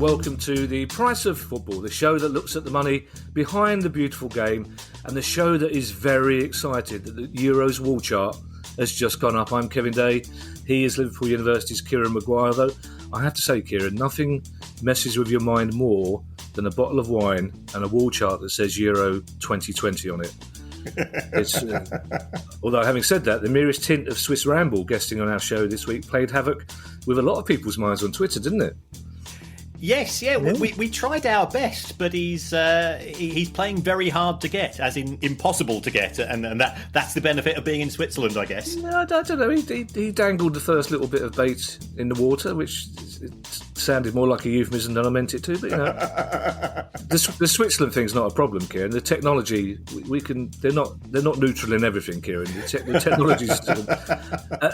welcome to The Price of Football, the show that looks at the money behind the beautiful game and the show that is very excited that the Euros wall chart has just gone up. I'm Kevin Day. He is Liverpool University's Kieran Maguire, though. I have to say, Kieran, nothing messes with your mind more than a bottle of wine and a wall chart that says Euro 2020 on it. Although, having said that, the merest hint of Swiss Ramble guesting on our show this week played havoc with a lot of people's minds on Twitter, didn't it? Yes, yeah, we tried our best, but he's playing very hard to get, as in impossible to get, and that's the benefit of being in Switzerland, I guess. No, I don't know. He dangled the first little bit of bait in the water, which it sounded more like a euphemism than I meant it to. But you know, the Switzerland thing's not a problem, Kieran. The technology they're not neutral in everything, Kieran. The technology's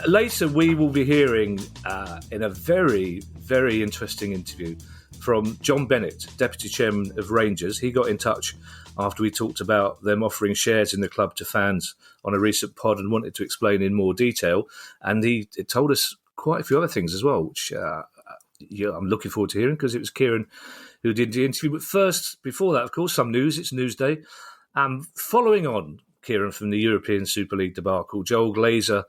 later we will be hearing in a very, very interesting interview from John Bennett, Deputy Chairman of Rangers. He got in touch after we talked about them offering shares in the club to fans on a recent pod and wanted to explain in more detail. And he told us quite a few other things as well, which I'm looking forward to hearing because it was Kieran who did the interview. But first, before that, of course, some news. It's Newsday. Following on, Kieran, from the European Super League debacle, Joel Glazer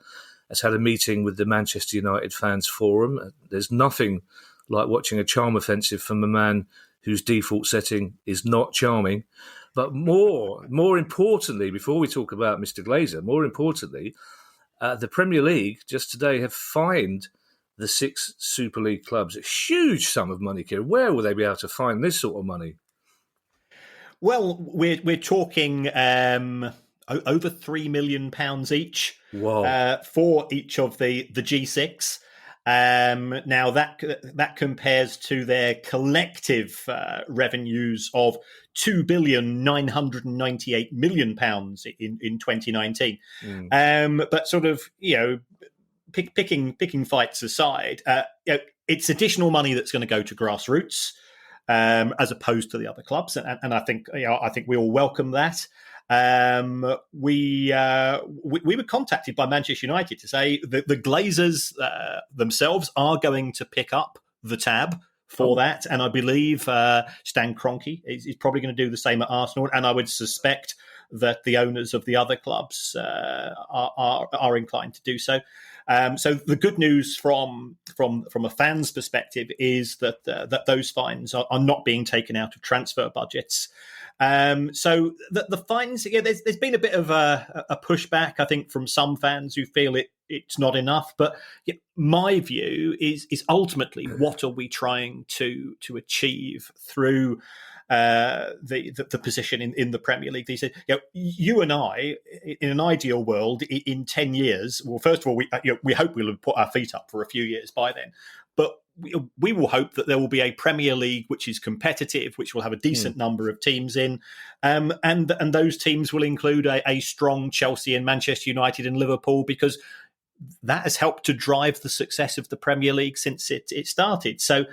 has had a meeting with the Manchester United Fans Forum. There's nothing like watching a charm offensive from a man whose default setting is not charming. But more importantly, before we talk about Mr. Glazer, more importantly, the Premier League just today have fined the 6 Super League clubs a huge sum of money, Kieran. Where will they be able to find this sort of money? Well, we're talking over £3 million each for each of the G6. Now that compares to their collective revenues of £2,998 million in 2019. But sort of, you know, picking fights aside, it's additional money that's going to go to grassroots as opposed to the other clubs, and I think we all welcome that. We were contacted by Manchester United to say that the Glazers themselves are going to pick up the tab for that, and I believe Stan Kroenke is probably going to do the same at Arsenal, and I would suspect that the owners of the other clubs are inclined to do so. So the good news from a fan's perspective is that those fines are not being taken out of transfer budgets. So the fines, there's been a bit of a pushback, I think, from some fans who feel it's not enough. But my view is ultimately, what are we trying to achieve through the position in the Premier League? They said, you and I, in an ideal world, in 10 years, well, first of all, we hope we'll have put our feet up for a few years by then, but we will hope that there will be a Premier League which is competitive, which will have a decent number of teams in, and those teams will include a strong Chelsea and Manchester United and Liverpool, because that has helped to drive the success of the Premier League since it started. So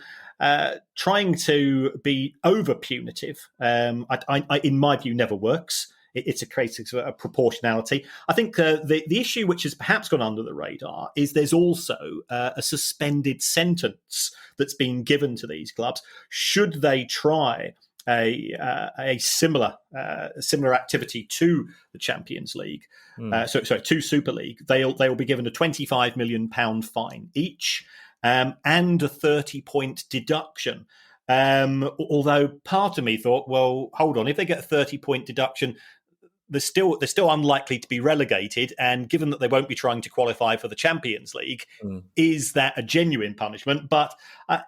trying to be over punitive, I, in my view, never works. It's a case of proportionality. I think the issue which has perhaps gone under the radar is there's also a suspended sentence that's been given to these clubs should they try a similar activity to the Champions League. To Super League. They'll be given a £25 million fine each, and a 30-point deduction. Although part of me thought, well, hold on, if they get a 30-point deduction, they're still unlikely to be relegated, and given that they won't be trying to qualify for the Champions League, is that a genuine punishment? But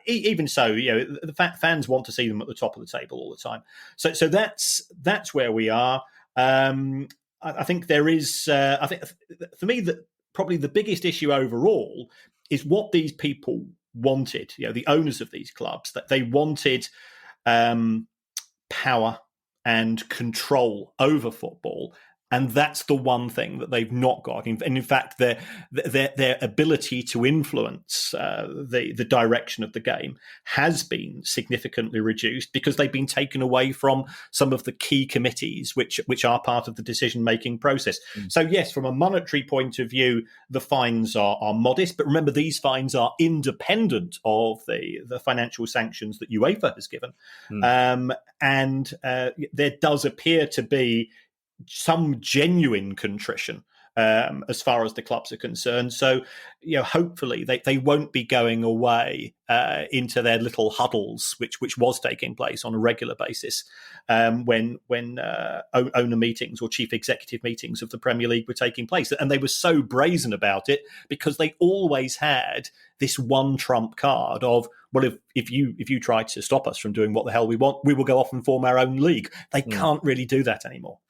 even so, the fans want to see them at the top of the table all the time. So that's where we are. I think there is. I think for me, that probably the biggest issue overall is what these people wanted. The owners of these clubs, that they wanted power and control over football, And that's the one thing that they've not got. And in fact, their ability to influence the direction of the game has been significantly reduced because they've been taken away from some of the key committees which are part of the decision-making process. So yes, from a monetary point of view, the fines are modest. But remember, these fines are independent of the financial sanctions that UEFA has given. And there does appear to be some genuine contrition as far as the clubs are concerned. So, hopefully they won't be going away into their little huddles, which was taking place on a regular basis when owner meetings or chief executive meetings of the Premier League were taking place. And they were so brazen about it because they always had this one trump card of, well, if you try to stop us from doing what the hell we want, we will go off and form our own league. They can't really do that anymore.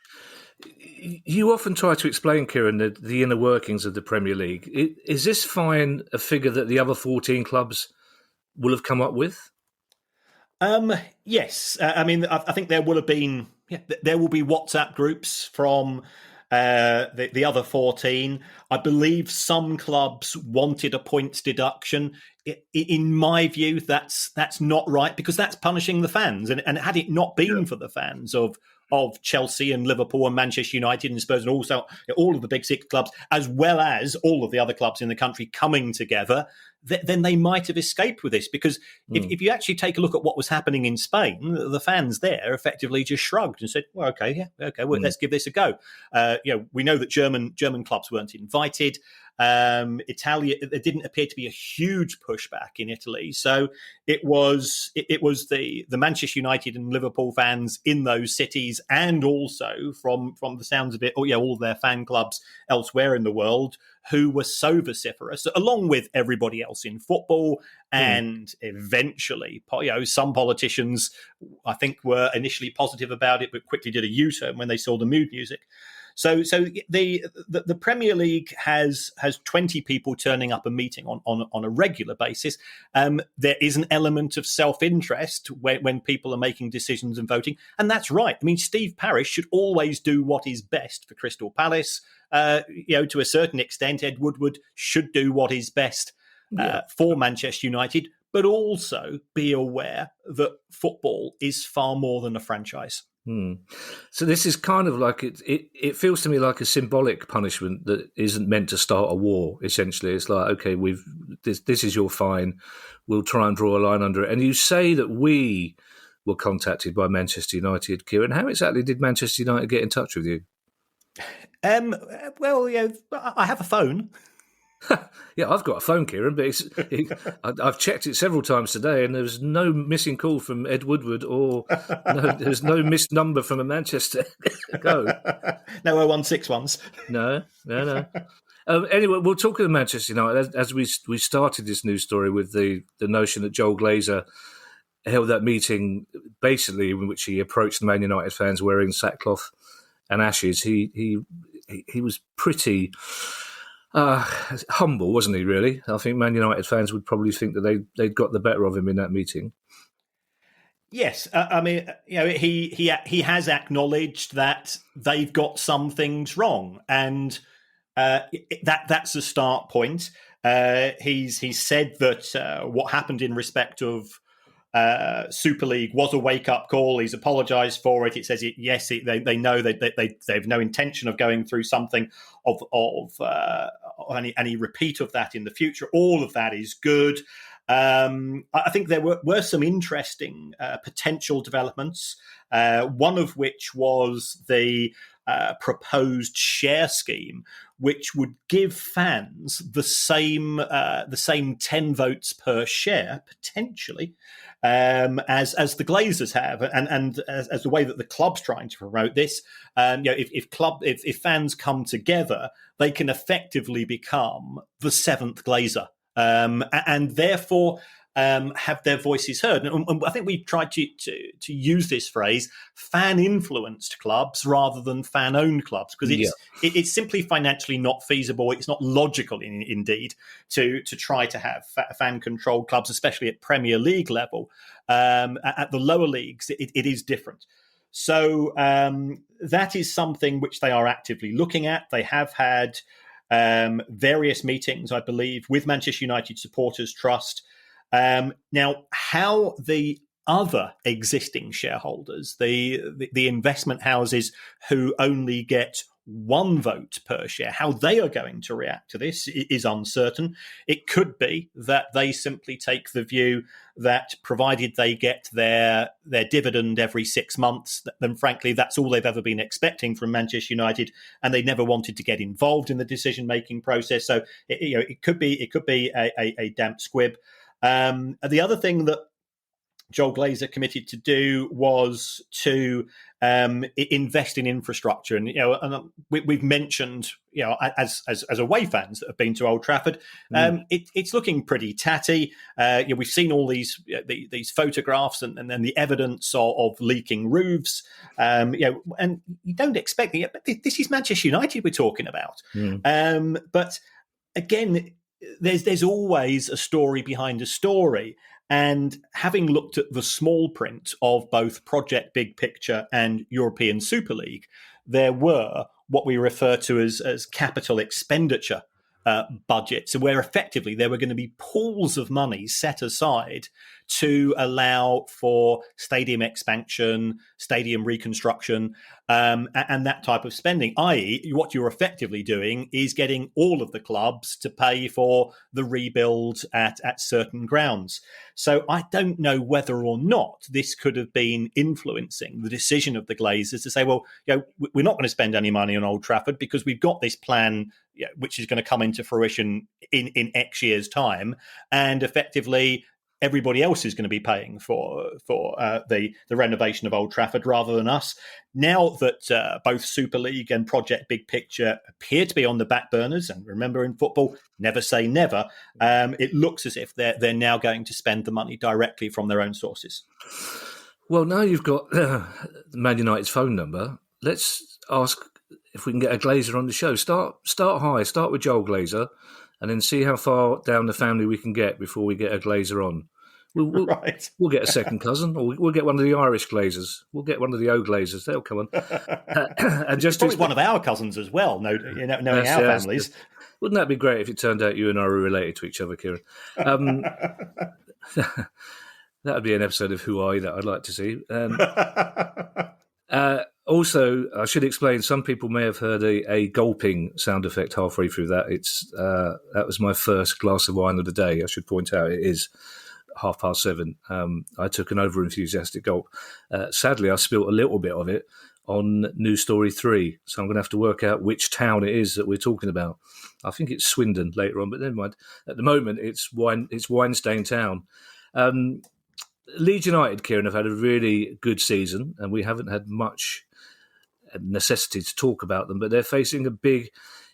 You often try to explain, Kieran, the inner workings of the Premier League. Is this fine a figure that the other 14 clubs will have come up with? Yes. I think there will have been. There will be WhatsApp groups from the other 14. I believe some clubs wanted a points deduction. In my view, that's not right because that's punishing the fans. And had it not been for the fans of Chelsea and Liverpool and Manchester United and Spurs and also all of the big six clubs, as well as all of the other clubs in the country coming together, then they might have escaped with this. Because if you actually take a look at what was happening in Spain, the fans there effectively just shrugged and said, well, let's give this a go. We know that German clubs weren't invited. Italia, there didn't appear to be a huge pushback in Italy, so it was the Manchester United and Liverpool fans in those cities, and also from the sounds of it, all of their fan clubs elsewhere in the world who were so vociferous, along with everybody else in football, and eventually, some politicians I think were initially positive about it, but quickly did a U-turn when they saw the mood music. So the Premier League has 20 people turning up a meeting on a regular basis. There is an element of self-interest when people are making decisions and voting, and that's right. I mean, Steve Parish should always do what is best for Crystal Palace. To a certain extent, Ed Woodward should do what is best for Manchester United, but also be aware that football is far more than a franchise. So this is kind of like it feels to me like a symbolic punishment that isn't meant to start a war. Essentially, it's like, okay, this is your fine. We'll try and draw a line under it. And you say that we were contacted by Manchester United, Kieran. How exactly did Manchester United get in touch with you? I have a phone. Yeah, I've got a phone, Kieran, but I've checked it several times today, and there's no missing call from Ed Woodward, or there's no missed number from a Manchester Go. No 0161s. No. Anyway, we'll talk of Manchester United as we started this news story with the notion that Joel Glazer held that meeting, basically in which he approached the Man United fans wearing sackcloth and ashes. He was pretty humble, wasn't he, really? I think Man United fans would probably think that they'd got the better of him in that meeting. Yes, he has acknowledged that they've got some things wrong, and that's a start point. He's said that what happened in respect of Super League was a wake-up call. He's apologised for it. It says, they know that they have no intention of going through something of any repeat of that in the future. All of that is good. I think there were some interesting potential developments, one of which was the proposed share scheme, which would give fans the same 10 votes per share, potentially, as the Glazers have, and as the way that the club's trying to promote this. If fans come together, they can effectively become the seventh Glazer, and therefore have their voices heard. And I think we've tried to use this phrase, fan-influenced clubs rather than fan-owned clubs, because it's simply financially not feasible. It's not logical, indeed, to try to have fan-controlled clubs, especially at Premier League level. At the lower leagues, it is different. So that is something which they are actively looking at. They have had various meetings, I believe, with Manchester United Supporters Trust. Now, how the other existing shareholders, the investment houses who only get one vote per share, how they are going to react to this is uncertain. It could be that they simply take the view that provided they get their dividend every 6 months, then frankly, that's all they've ever been expecting from Manchester United, and they never wanted to get involved in the decision-making process. So it could be a damp squib. The other thing that Joel Glazer committed to do was to invest in infrastructure, and we've mentioned, as away fans that have been to Old Trafford, it's looking pretty tatty. We've seen all these photographs and then the evidence of leaking roofs. And you don't expect it, but this is Manchester United we're talking about. But again, there's always a story behind a story. And having looked at the small print of both Project Big Picture and European Super League, there were what we refer to as capital expenditure budgets, where effectively there were going to be pools of money set aside to allow for stadium expansion, stadium reconstruction, and that type of spending, i.e. what you're effectively doing is getting all of the clubs to pay for the rebuild at certain grounds. So I don't know whether or not this could have been influencing the decision of the Glazers to say, well, we're not going to spend any money on Old Trafford because we've got this plan which is going to come into fruition in X years' time, and effectively everybody else is going to be paying for the renovation of Old Trafford rather than us. Now that both Super League and Project Big Picture appear to be on the back burners, and remember in football, never say never, it looks as if they're now going to spend the money directly from their own sources. Well, now you've got Man United's phone number. Let's ask if we can get a Glazer on the show. Start high, start with Joel Glazer, and then see how far down the family we can get before we get a Glazer on. We'll get a second cousin, or we'll get one of the Irish Glazers. We'll get one of the O Glazers. They'll come on. And just probably one of our cousins as well, knowing our families. Wouldn't that be great if it turned out you and I were related to each other, Kieran? That would be an episode of Who Are You that I'd like to see. Also, I should explain, some people may have heard a gulping sound effect halfway through that. That was my first glass of wine of the day. I should point out it is 7:30. I took an over-enthusiastic gulp. Sadly, I spilt a little bit of it on News Story 3, so I'm going to have to work out which town it is that we're talking about. I think it's Swindon later on, but never mind. At the moment, it's wine-stained town. Leeds United, Kieran, have had a really good season, and we haven't had much necessity to talk about them, but they're facing a big,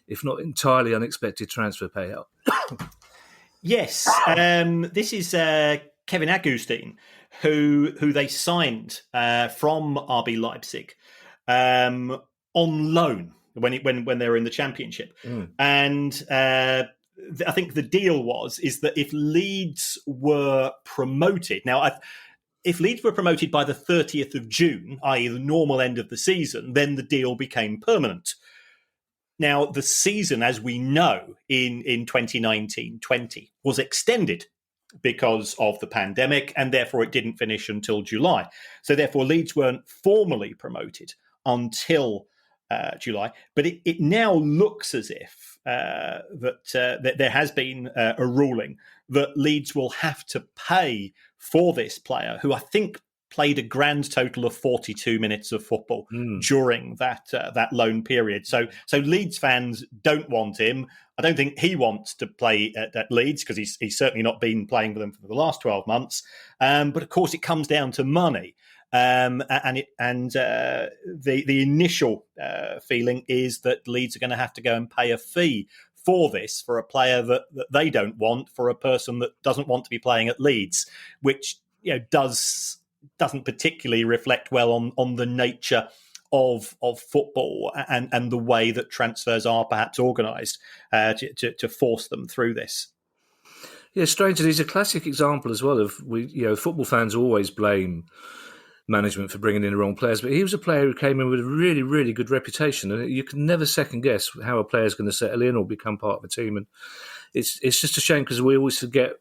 if not entirely unexpected, transfer payout. Yes, this is Kevin Agustin, who they signed from RB Leipzig on loan when they were in the Championship, and I think the deal is that if Leeds were promoted, if Leeds were promoted by the 30th of June, i.e. the normal end of the season, then the deal became permanent. Now, the season, as we know, in 2019-20 was extended because of the pandemic, and therefore it didn't finish until July. So therefore, Leeds weren't formally promoted until July. But it now looks as if that there has been a ruling that Leeds will have to pay for this player, who I think played a grand total of 42 minutes of football during that loan period. So Leeds fans don't want him. I don't think he wants to play at Leeds because he's certainly not been playing for them for the last 12 months. But of course, it comes down to money. The initial feeling is that Leeds are going to have to go and pay a fee for this, for a player that they don't want, for a person that doesn't want to be playing at Leeds, which doesn't particularly reflect well on the nature of football and the way that transfers are perhaps organised to force them through this. Yeah, strangely, he's a classic example as well of football fans always blame management for bringing in the wrong players, but he was a player who came in with a really, really good reputation, and you can never second guess how a player is going to settle in or become part of a team. And it's just a shame because we always forget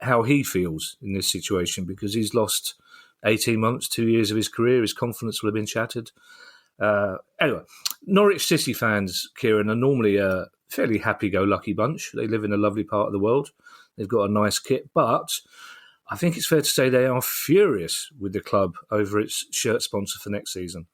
how he feels in this situation, because he's lost 18 months, 2 years of his career. His confidence will have been shattered. Anyway, Norwich City fans, Kieran, are normally a fairly happy-go-lucky bunch. They live in a lovely part of the world. They've got a nice kit, but I think it's fair to say they are furious with the club over its shirt sponsor for next season.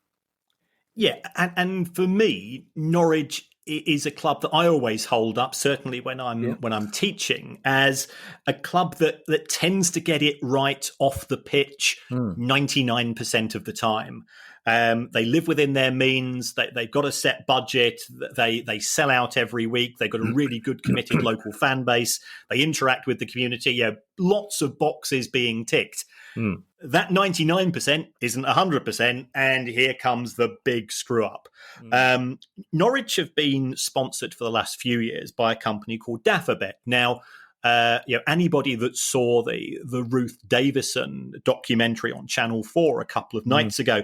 Yeah, and for me, Norwich is a club that I always hold up, certainly when I'm teaching, as a club that tends to get it right off the pitch 99% of the time. They live within their means. They've got a set budget. They sell out every week. They've got a really good, committed local fan base. They interact with the community. Lots of boxes being ticked. That 99% isn't 100%, and here comes the big screw up. Norwich have been sponsored for the last few years by a company called Daffabet. Now, anybody that saw the Ruth Davison documentary on Channel 4 a couple of nights ago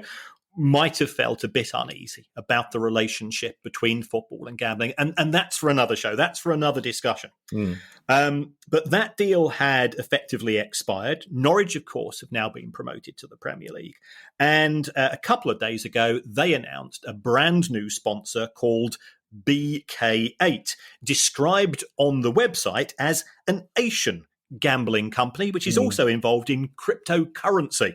might have felt a bit uneasy about the relationship between football and gambling. And that's for another show. That's for another discussion. But that deal had effectively expired. Norwich, of course, have now been promoted to the Premier League. And a couple of days ago, they announced a brand new sponsor called BK8, described on the website as an Asian gambling company, which is also involved in cryptocurrency.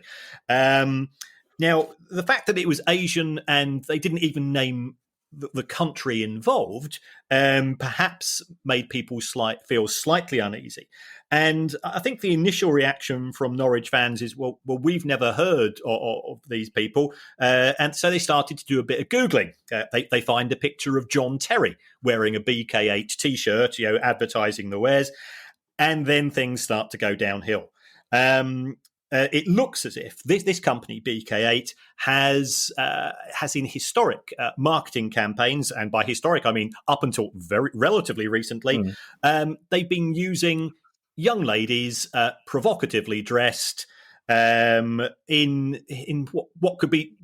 Now, the fact that it was Asian and they didn't even name the country involved perhaps made people feel slightly uneasy. And I think the initial reaction from Norwich fans is, well, we've never heard of these people. And so they started to do a bit of Googling. They find a picture of John Terry wearing a BK8 T-shirt, advertising the wares. And then things start to go downhill. It looks as if this company, BK8, has in historic marketing campaigns, and by historic I mean up until relatively recently, they've been using young ladies provocatively dressed in what could be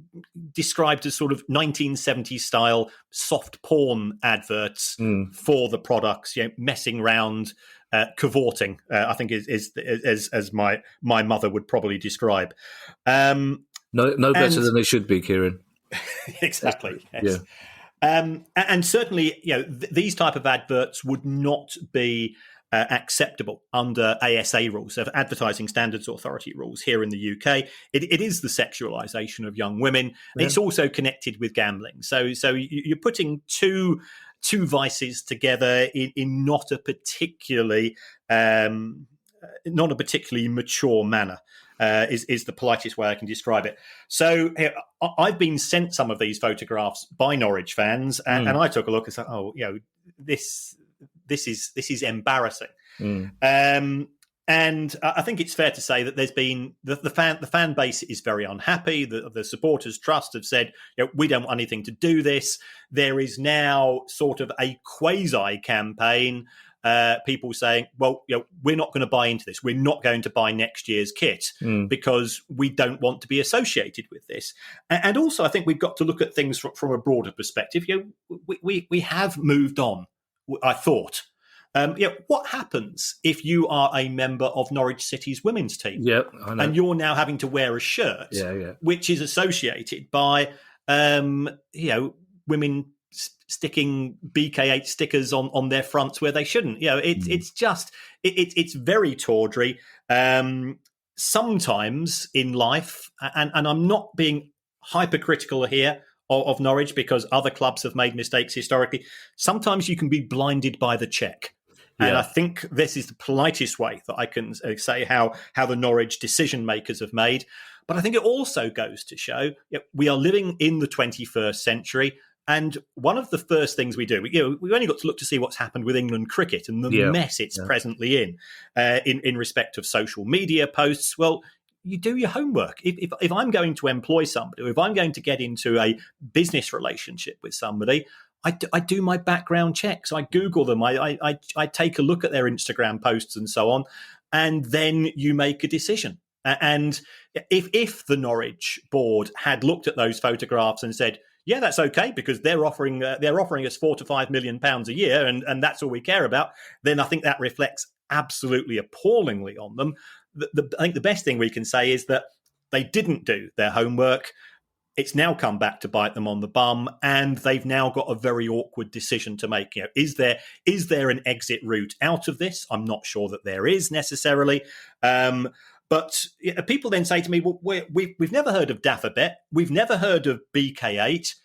described as sort of 1970s style soft porn adverts for the products, messing around. Cavorting, I think, is as my mother would probably describe. No better than they should be, Kieran. Exactly. Yes. Yeah. And certainly, these type of adverts would not be acceptable under ASA rules, of Advertising Standards Authority rules here in the UK. It is the sexualisation of young women. Yeah. It's also connected with gambling. So you're putting two vices together in not a particularly mature manner. Is the politest way I can describe it. So I've been sent some of these photographs by Norwich fans, and I took a look and said, this is embarrassing. And I think it's fair to say that there's been the fan base is very unhappy. The supporters' trust have said, we don't want anything to do this. There is now sort of a quasi campaign. People saying, well, we're not going to buy into this. We're not going to buy next year's kit because we don't want to be associated with this. And also, I think we've got to look at things from a broader perspective. We have moved on, I thought. What happens if you are a member of Norwich City's women's team? Yep, I know. And you're now having to wear a shirt, which is associated by, women sticking BK8 stickers on their fronts where they shouldn't. It's very tawdry. Sometimes in life, and I'm not being hypercritical here of Norwich because other clubs have made mistakes historically. Sometimes you can be blinded by the cheque. And I think this is the politest way that I can say how the Norwich decision makers have made. But I think it also goes to show we are living in the 21st century. And one of the first things we do, we've only got to look to see what's happened with England cricket and the mess it's presently in respect of social media posts. Well, you do your homework. If I'm going to employ somebody, or if I'm going to get into a business relationship with somebody, I do my background checks. I Google them. I take a look at their Instagram posts and so on, and then you make a decision. And if the Norwich board had looked at those photographs and said, yeah, that's okay because they're offering us £4 to £5 million a year, and that's all we care about, then I think that reflects absolutely appallingly on them. I think the best thing we can say is that they didn't do their homework. It's now come back to bite them on the bum, and they've now got a very awkward decision to make. Is there an exit route out of this? I'm not sure that there is necessarily. But people then say to me, well, we've never heard of Dafabet. We've never heard of BK8.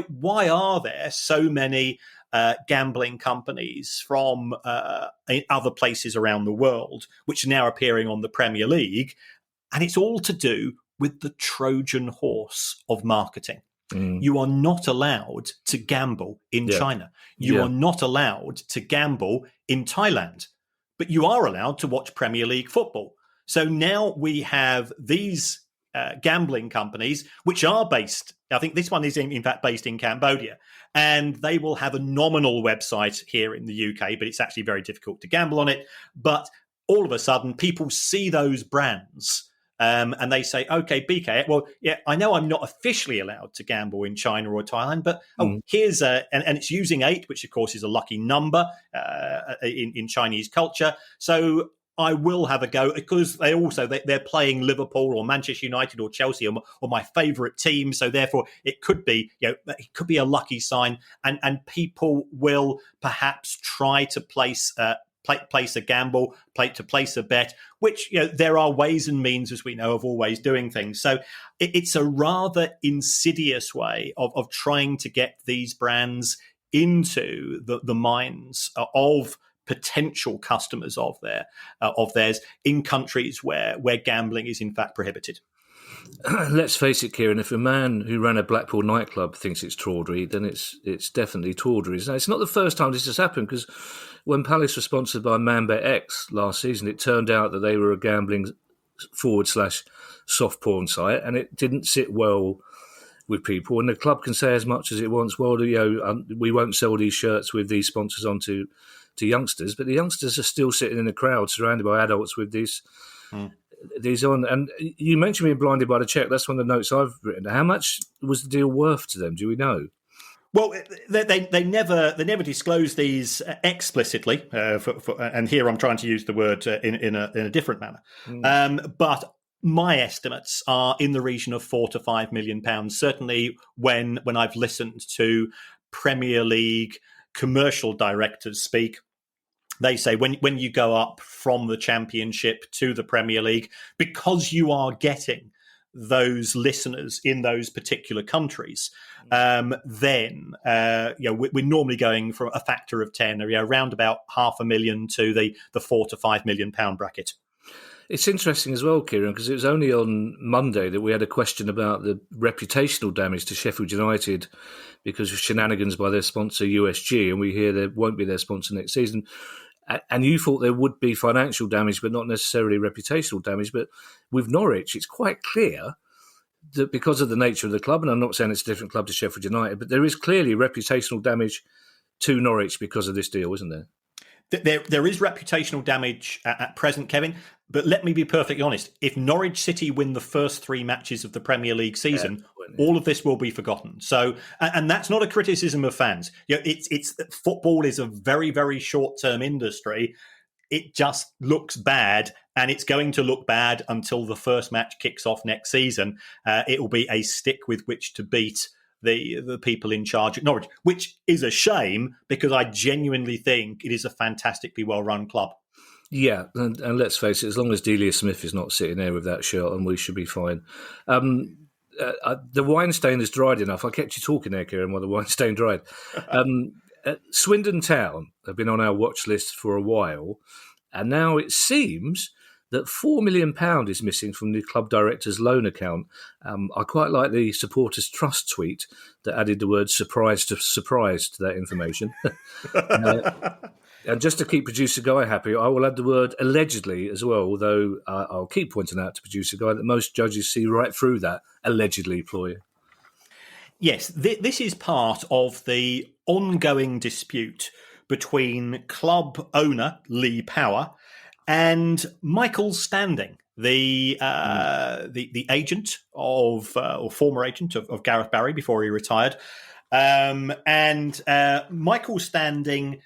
Why are there so many gambling companies from other places around the world which are now appearing on the Premier League? And it's all to do with the Trojan horse of marketing. You are not allowed to gamble in China. You are not allowed to gamble in Thailand. But you are allowed to watch Premier League football. So now we have these gambling companies, which are based, I think this one is in fact based in Cambodia, and they will have a nominal website here in the UK, but it's actually very difficult to gamble on it. But all of a sudden, people see those brands and they say, okay, BK, well, yeah, I know I'm not officially allowed to gamble in China or Thailand, but here's and it's using 8, which of course is a lucky number in Chinese culture. So I will have a go because they're playing Liverpool or Manchester United or Chelsea or my favourite team. So therefore, it could be a lucky sign, and people will perhaps try to place a gamble, place a bet. Which there are ways and means, as we know, of always doing things. So it's a rather insidious way of trying to get these brands into the minds of potential customers of theirs in countries where gambling is in fact prohibited. Let's face it, Kieran, if a man who ran a Blackpool nightclub thinks it's tawdry, then it's definitely tawdry. Now, it's not the first time this has happened, because when Palace was sponsored by ManBetX last season, it turned out that they were a gambling /soft porn site, and it didn't sit well with people. And the club can say as much as it wants, well, we won't sell these shirts with these sponsors on to youngsters, but the youngsters are still sitting in the crowd surrounded by adults with these on. And you mentioned being blinded by the check. That's one of the notes I've written. How much was the deal worth to them? Do we know? Well, they never disclose these explicitly, and here I'm trying to use the word in a different manner. But my estimates are in the region of £4 to £5 million. Certainly, when I've listened to Premier League commercial directors speak, they say when you go up from the Championship to the Premier League, because you are getting those listeners in those particular countries, then we're normally going from a factor of 10, around about £500,000 to the £4 to £5 million bracket. It's interesting as well, Kieran, because it was only on Monday that we had a question about the reputational damage to Sheffield United because of shenanigans by their sponsor USG, and we hear there won't be their sponsor next season. And you thought there would be financial damage, but not necessarily reputational damage. But with Norwich, it's quite clear that because of the nature of the club, and I'm not saying it's a different club to Sheffield United, but there is clearly reputational damage to Norwich because of this deal, isn't there? There is reputational damage at present, Kevin, but let me be perfectly honest. If Norwich City win the first 3 matches of the Premier League season, all of this will be forgotten. So, and that's not a criticism of fans. It's football is a very, very short-term industry. It just looks bad, and it's going to look bad until the first match kicks off next season. It will be a stick with which to beat the people in charge at Norwich, which is a shame because I genuinely think it is a fantastically well-run club. Yeah, and let's face it, as long as Delia Smith is not sitting there with that shirt on, we should be fine. The wine stain has dried enough. I kept you talking there, Kieran, while the wine stain dried. Swindon Town have been on our watch list for a while, and now it seems that £4 million is missing from the club director's loan account. I quite like the Supporters Trust tweet that added the word surprise to that information. And just to keep Producer Guy happy, I will add the word allegedly as well, although I'll keep pointing out to Producer Guy that most judges see right through that allegedly ploy. Yes, this is part of the ongoing dispute between club owner Lee Power and Michael Standing, the agent of or former agent of Gareth Barry before he retired, and Michael Standing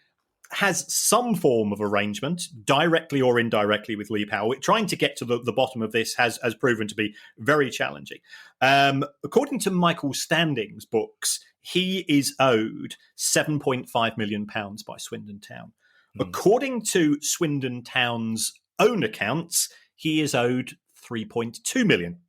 has some form of arrangement, directly or indirectly, with Lee Power. Trying to get to the bottom of this has proven to be very challenging. According to Michael Standing's books, he is owed £7.5 million by Swindon Town. According to Swindon Town's own accounts, he is owed £3.2 million.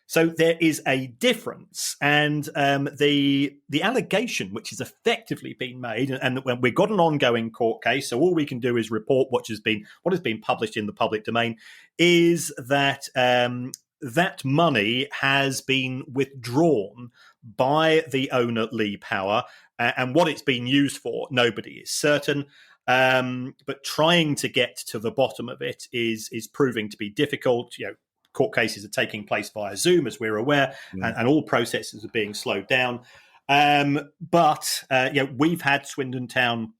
So there is a difference, and the allegation which has effectively been made, and we've got an ongoing court case, so all we can do is report what has been published in the public domain, is that that money has been withdrawn by the owner Lee Power, and what it's been used for, nobody is certain. But trying to get to the bottom of it is proving to be difficult. Court cases are taking place via Zoom, as we're aware, and all processes are being slowed down. But we've had Swindon Town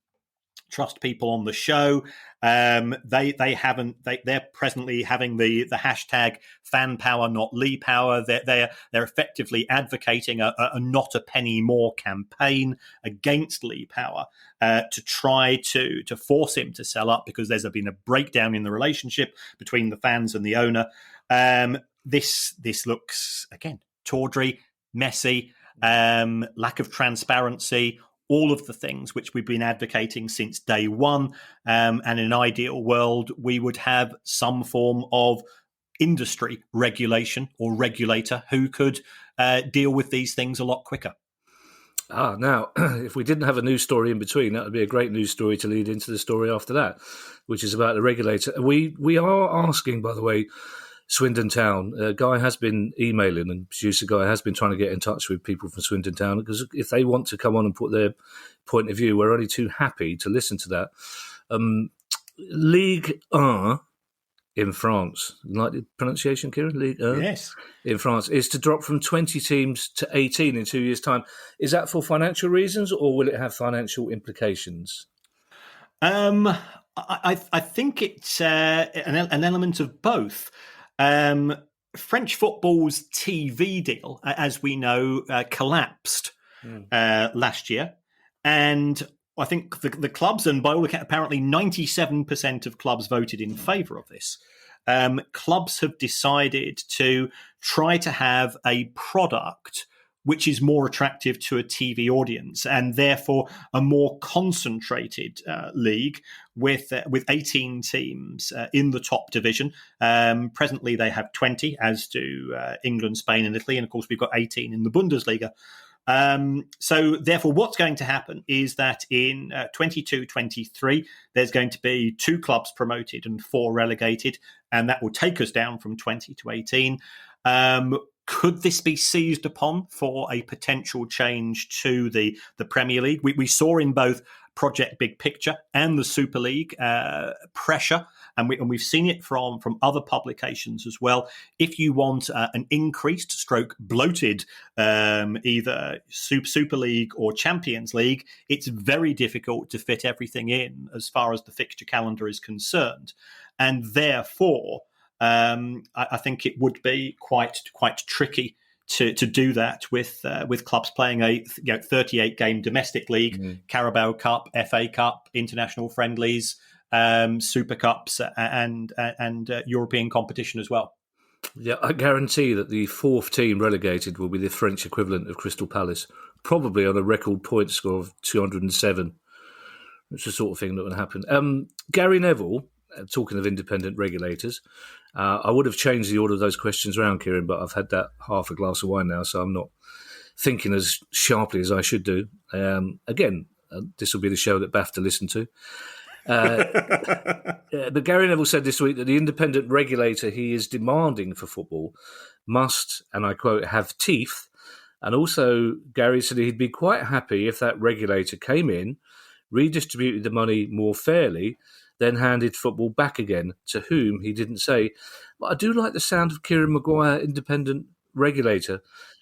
Trust people on the show. They haven't. They're presently having the hashtag Fan Power, not Lee Power. They're effectively advocating a not a penny more campaign against Lee Power to try to force him to sell up, because there's been a breakdown in the relationship between the fans and the owner. This looks, again, tawdry, messy, lack of transparency, all of the things which we've been advocating since day one. And in an ideal world, we would have some form of industry regulation or regulator who could deal with these things a lot quicker. Now, if we didn't have a news story in between, that would be a great news story to lead into the story after that, which is about the regulator. We are asking, by the way, Swindon Town. Guy has been emailing, and producer Guy has been trying to get in touch with people from Swindon Town, because if they want to come on and put their point of view, we're only too happy to listen to that. Ligue 1 in France, like the pronunciation, Kieran? Ligue 1? Yes. In France, is to drop from 20 teams to 18 in 2 years' time. Is that for financial reasons, or will it have financial implications? I think it's an element of both. French football's TV deal, as we know, collapsed last year. And I think the clubs, and by all accounts, apparently 97% of clubs voted in favour of this. Clubs have decided to try to have a product which is more attractive to a TV audience, and therefore a more concentrated league with 18 teams in the top division. Presently, they have 20, as do England, Spain, and Italy, and of course, we've got 18 in the Bundesliga. So therefore, what's going to happen is that in 22-23, there's going to be 2 clubs promoted and 4 relegated, and that will take us down from 20 to 18. Could this be seized upon for a potential change to the Premier League? We saw in both Project Big Picture and the Super League pressure, and we've seen it from other publications as well. If you want an increased stroke bloated either Super League or Champions League, it's very difficult to fit everything in as far as the fixture calendar is concerned. And therefore, I think it would be quite tricky to do that with clubs playing a 38 game domestic league, Carabao Cup, FA Cup, international friendlies, Super Cups, and European competition as well. Yeah, I guarantee that the 4th team relegated will be the French equivalent of Crystal Palace, probably on a record point score of 207. It's the sort of thing that would happen. Gary Neville, talking of independent regulators, I would have changed the order of those questions around, Kieran, but I've had that half a glass of wine now, so I'm not thinking as sharply as I should do. Again, this will be the show that BAFTA listened to. But Gary Neville said this week that the independent regulator he is demanding for football must, and I quote, have teeth. And also, Gary said he'd be quite happy if that regulator came in, redistributed the money more fairly, then handed football back again, to whom he didn't say. But I do like the sound of Kieran Maguire, independent regulator.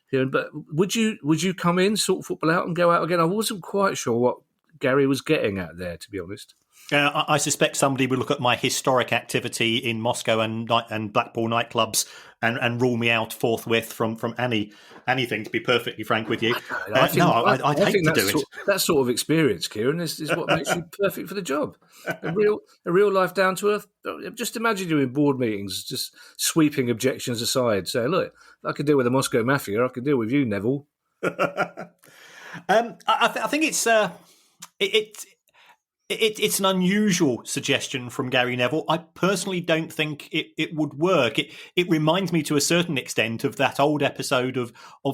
Kieran, but would you come in, sort football out and go out again? I wasn't quite sure what Gary was getting at there, to be honest. I suspect somebody would look at my historic activity in Moscow and Blackpool nightclubs and rule me out forthwith from anything. To be perfectly frank with you, I'd hate to do it. That sort of experience, Kieran, is what makes you perfect for the job. A real life down to earth. Just imagine you in board meetings, just sweeping objections aside, saying, "Look, I could deal with the Moscow Mafia. I could deal with you, Neville." I think it's an unusual suggestion from Gary Neville. I personally don't think it would work. It reminds me to a certain extent of that old episode of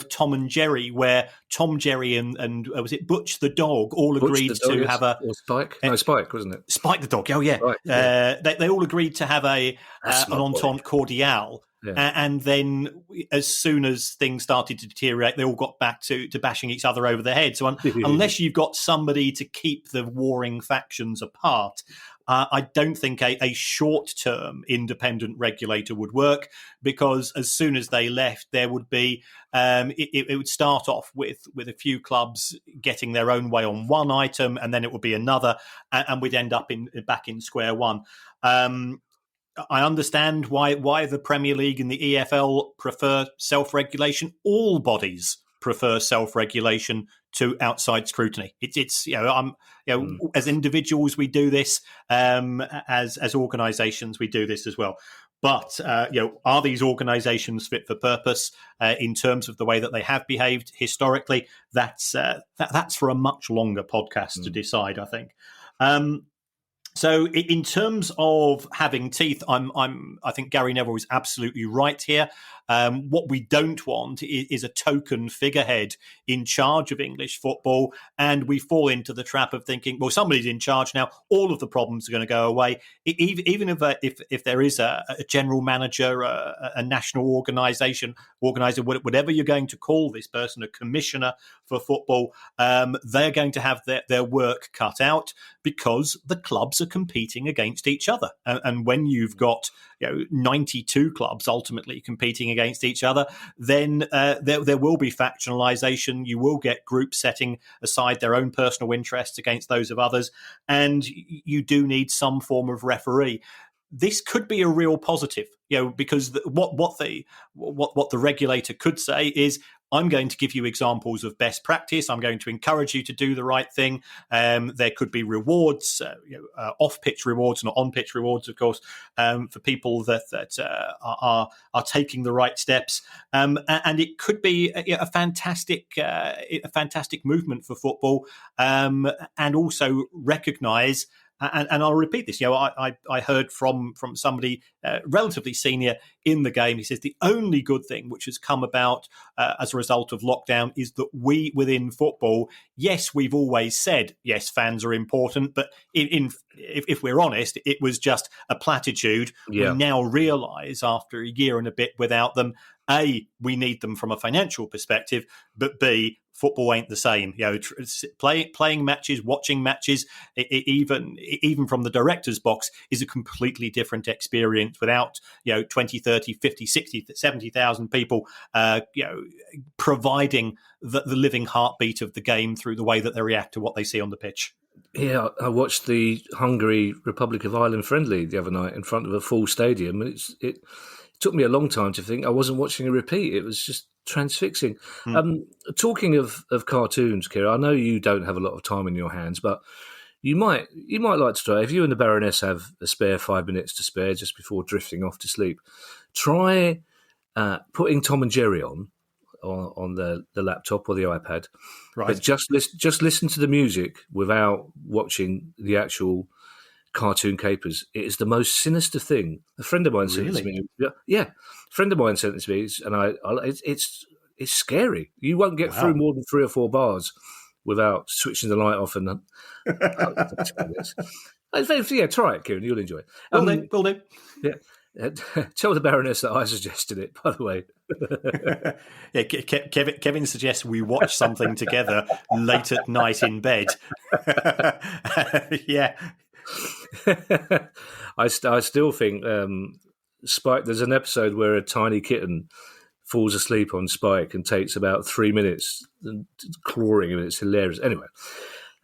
Tom and Jerry, where Tom, Jerry, and was it Butch the dog all agreed to have a... Or Spike? No, Spike, wasn't it? Spike the dog, oh yeah. Spike, yeah. They all agreed to have an entente cordiale. Yeah. And then as soon as things started to deteriorate, they all got back to bashing each other over the head. So unless you've got somebody to keep the warring factions apart, I don't think a short-term independent regulator would work, because as soon as they left, there would be it would start off with a few clubs getting their own way on one item, and then it would be another, and we'd end up back in square one. I understand why the Premier League and the EFL prefer self-regulation. All bodies prefer self-regulation to outside scrutiny. It's as individuals we do this, as organisations we do this as well. But are these organisations fit for purpose in terms of the way that they have behaved historically? That's for a much longer podcast to decide, I think. So in terms of having teeth, I think Gary Neville is absolutely right here. What we don't want is a token figurehead in charge of English football, and we fall into the trap of thinking, well, somebody's in charge now, all of the problems are going to go away. Even if there is a general manager, a national organizer, whatever you're going to call this person, a commissioner for football, they're going to have their work cut out, because the clubs are competing against each other. And when you've got 92 clubs ultimately competing against each other, then there will be factionalization. You will get groups setting aside their own personal interests against those of others, and you do need some form of referee. This could be a real positive, because what the regulator could say is, I'm going to give you examples of best practice. I'm going to encourage you to do the right thing. There could be rewards, off-pitch rewards, not on-pitch rewards, of course, for people that are taking the right steps. And it could be a fantastic movement for football, and also recognise. And I'll repeat this. I heard from somebody relatively senior in the game. He says the only good thing which has come about as a result of lockdown is that we within football, yes, we've always said yes, fans are important, but if we're honest, it was just a platitude. Yeah. We now realise after a year and a bit without them, A, we need them from a financial perspective, but B, football ain't the same. Playing matches, watching matches, even from the director's box, is a completely different experience without 20, 30, 50, 60, 70,000 people providing the living heartbeat of the game through the way that they react to what they see on the pitch. Yeah, I watched the Hungary Republic of Ireland friendly the other night in front of a full stadium, and it took me a long time to think I wasn't watching a repeat. It was just transfixing. Talking of cartoons, Kieran, I know you don't have a lot of time in your hands, but you might like to try, if you and the Baroness have a spare 5 minutes to spare just before drifting off to sleep, try putting Tom and Jerry on the laptop or the iPad. Right. But just listen to the music without watching the actual cartoon capers. It is the most sinister thing. A friend of mine sent it to me. Yeah, a friend of mine sent it to me, and it's scary. You won't get through more than 3 or 4 bars without switching the light off. And yeah, try it, Kieran. You'll enjoy it. Will do. Yeah. Tell the Baroness that I suggested it, by the way. Yeah, Kevin suggests we watch something together late at night in bed. Yeah. I still think Spike, there's an episode where a tiny kitten falls asleep on Spike and takes about 3 minutes clawing him, and it's hilarious. Anyway,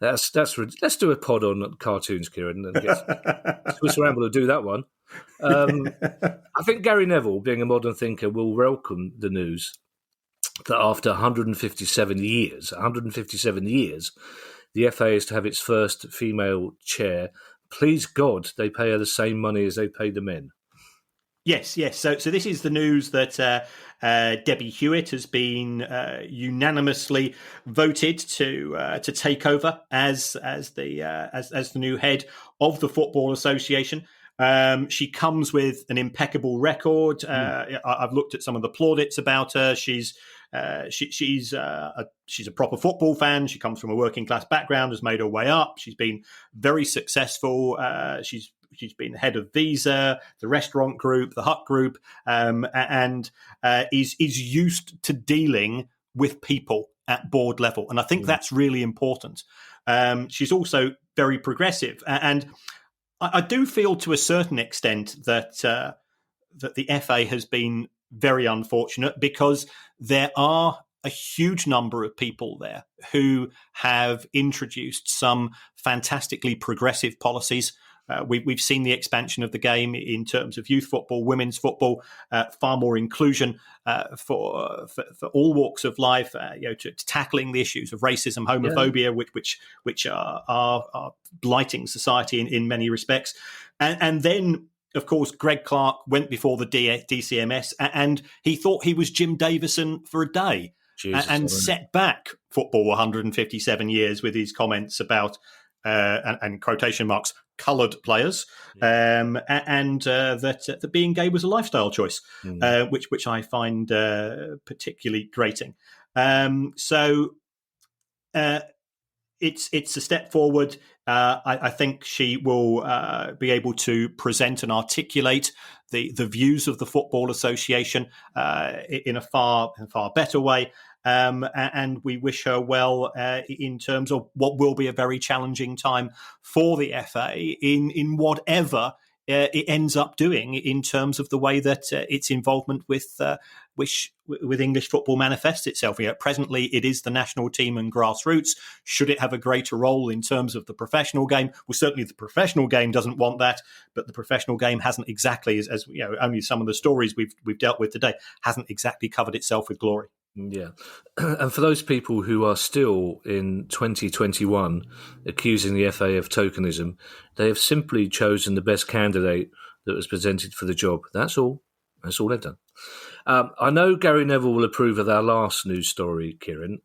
Let's do a pod on cartoons, Kieran, and get Swiss Ramble to do that one. I think Gary Neville, being a modern thinker, will welcome the news that after 157 years, the FA is to have its first female chair. Please God, they pay her the same money as they pay the men. Yes. So this is the news that Debbie Hewitt has been unanimously voted to take over as the new head of the Football Association. She comes with an impeccable record. I've looked at some of the plaudits about her. She's a proper football fan. She comes from a working class background, has made her way up. She's been very successful. She's been head of Visa, the restaurant group, the Hut group, and is used to dealing with people at board level. And I think that's really important. She's also very progressive. And I do feel to a certain extent that the FA has been very unfortunate, because there are a huge number of people there who have introduced some fantastically progressive policies. We've seen the expansion of the game in terms of youth football, women's football, far more inclusion for all walks of life. To tackling the issues of racism, homophobia, which are blighting society in many respects. And then, of course, Greg Clark went before the DCMS, and he thought he was Jim Davison for a day, and set back football 157 years with his comments about and quotation marks coloured players, and that being gay was a lifestyle choice, which I find particularly grating. So it's a step forward. I think she will be able to present and articulate the views of the Football Association in a far better way. And we wish her well in terms of what will be a very challenging time for the FA in whatever it ends up doing in terms of the way that its involvement with English football manifests itself. Presently, it is the national team and grassroots. Should it have a greater role in terms of the professional game? Well, certainly the professional game doesn't want that, but the professional game hasn't exactly, as only some of the stories we've dealt with today, hasn't exactly covered itself with glory. Yeah. And for those people who are still in 2021 accusing the FA of tokenism, they have simply chosen the best candidate that was presented for the job. That's all. That's all they've done. I know Gary Neville will approve of our last news story, Kieran,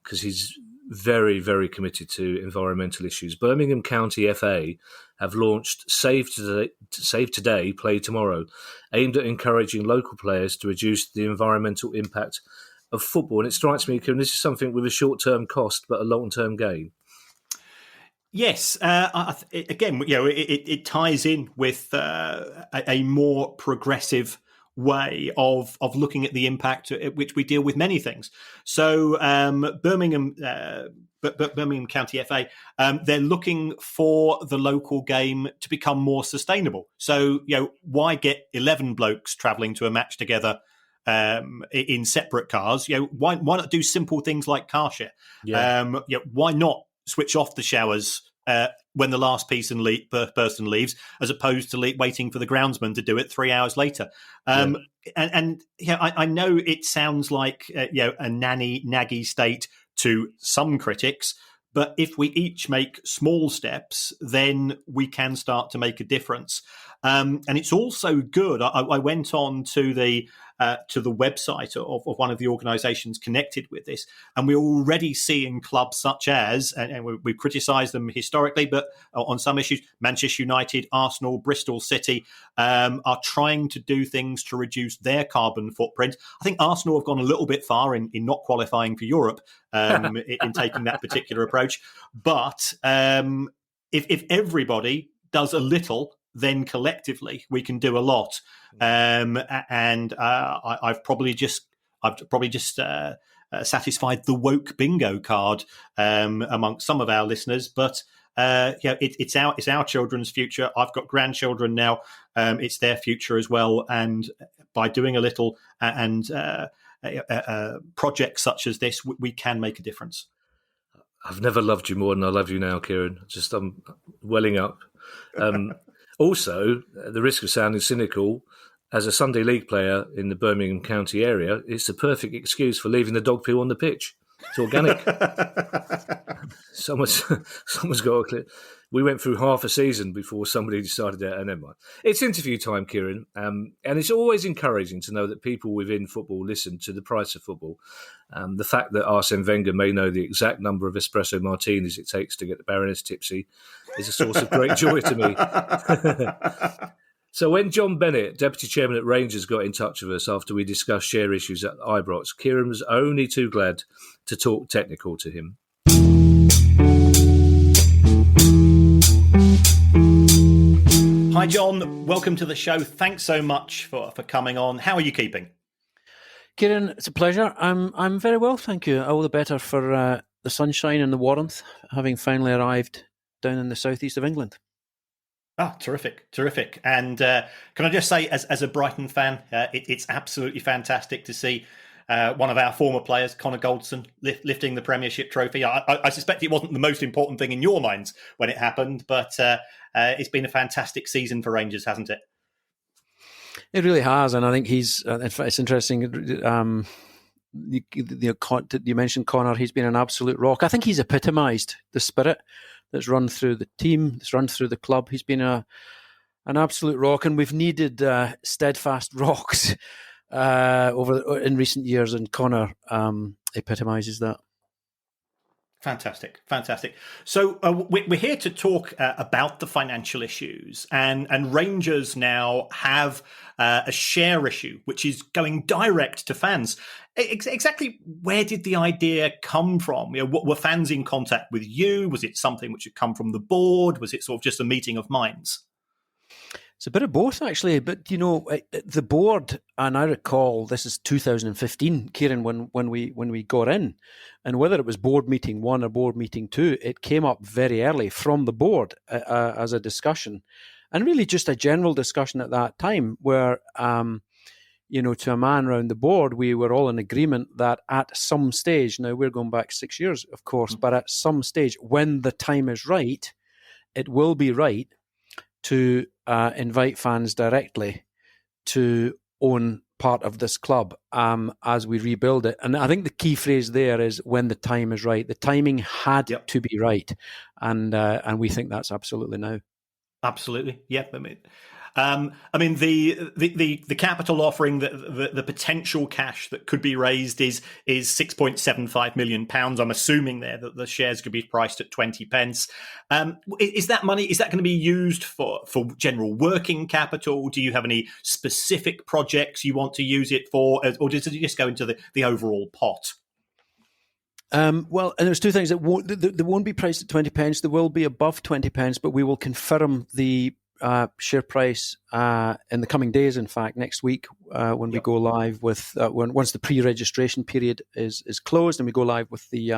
because he's very, very committed to environmental issues. Birmingham County FA have launched Save Today, Play Tomorrow, aimed at encouraging local players to reduce the environmental impact of football. And it strikes me, Kieran, this is something with a short-term cost but a long-term gain. Yes, again, it ties in with a more progressive way of looking at the impact at which we deal with many things. So Birmingham County FA, they're looking for the local game to become more sustainable. So why get 11 blokes travelling to a match together in separate cars? Why not do simple things like car share? Yeah. Why not switch off the showers when the last person leaves, as opposed to waiting for the groundsman to do it 3 hours later? I know it sounds like a naggy state to some critics, but if we each make small steps, then we can start to make a difference. And it's also good. I went on to the website of one of the organisations connected with this, and we're already seeing clubs such as, and we've criticised them historically, but on some issues, Manchester United, Arsenal, Bristol City are trying to do things to reduce their carbon footprint. I think Arsenal have gone a little bit far in not qualifying for Europe in taking that particular approach. But if everybody does a little, then collectively we can do a lot. I've probably just satisfied the woke bingo card amongst some of our listeners, but it's our children's future. I've got grandchildren now; it's their future as well. And by doing a little and projects such as this, we can make a difference. I've never loved you more than I love you now, Kieran. I'm welling up. Also, at the risk of sounding cynical, as a Sunday League player in the Birmingham County area, it's the perfect excuse for leaving the dog poo on the pitch. It's organic. someone's got to clear. We went through half a season before somebody decided that. And never mind. It's interview time, Kieran, and it's always encouraging to know that people within football listen to the price of football. The fact that Arsene Wenger may know the exact number of espresso martinis it takes to get the Baroness tipsy is a source of great joy to me. So when John Bennett, Deputy Chairman at Rangers, got in touch with us after we discussed share issues at Ibrox, Kieran was only too glad to talk technical to him. Hi, John. Welcome to the show. Thanks so much for coming on. How are you keeping? Kieran, it's a pleasure. I'm very well, thank you. All the better for the sunshine and the warmth, having finally arrived down in the southeast of England. Terrific. And can I just say, as a Brighton fan, it's absolutely fantastic to see one of our former players, Connor Goldson, lifting the Premiership trophy. I suspect it wasn't the most important thing in your minds when it happened, but it's been a fantastic season for Rangers, hasn't it? It really has, and I think he's. It's interesting. You mentioned Connor. He's been an absolute rock. I think he's epitomised the spirit that's run through the team, that's run through the club. He's been an absolute rock, and we've needed steadfast rocks in recent years, and Connor epitomises that. Fantastic. So we're here to talk about the financial issues, and Rangers now have a share issue, which is going direct to fans. Exactly where did the idea come from? Were fans in contact with you? Was it something which had come from the board? Was it sort of just a meeting of minds? It's a bit of both, actually. But, the board, and I recall this is 2015, Kieran, when we got in, and whether it was board meeting 1 or board meeting 2, it came up very early from the board as a discussion, and really just a general discussion at that time where, to a man around the board, we were all in agreement that at some stage, now we're going back 6 years, of course, but at some stage, when the time is right, it will be right to invite fans directly to own part of this club as we rebuild it. And I think the key phrase there is when the time is right. The timing had to be right, and we think that's absolutely now. Absolutely, yep. The capital offering, the potential cash that could be raised is £6.75 million. I'm assuming there that the shares could be priced at 20 pence. Is that money? Is that going to be used for general working capital? Do you have any specific projects you want to use it for, or does it just go into the overall pot? Well, and there's two things that they won't be priced at 20 pence. They will be above 20 pence, but we will confirm the share price in the coming days. In fact, next week when we go live with once the pre-registration period is closed, and we go live with the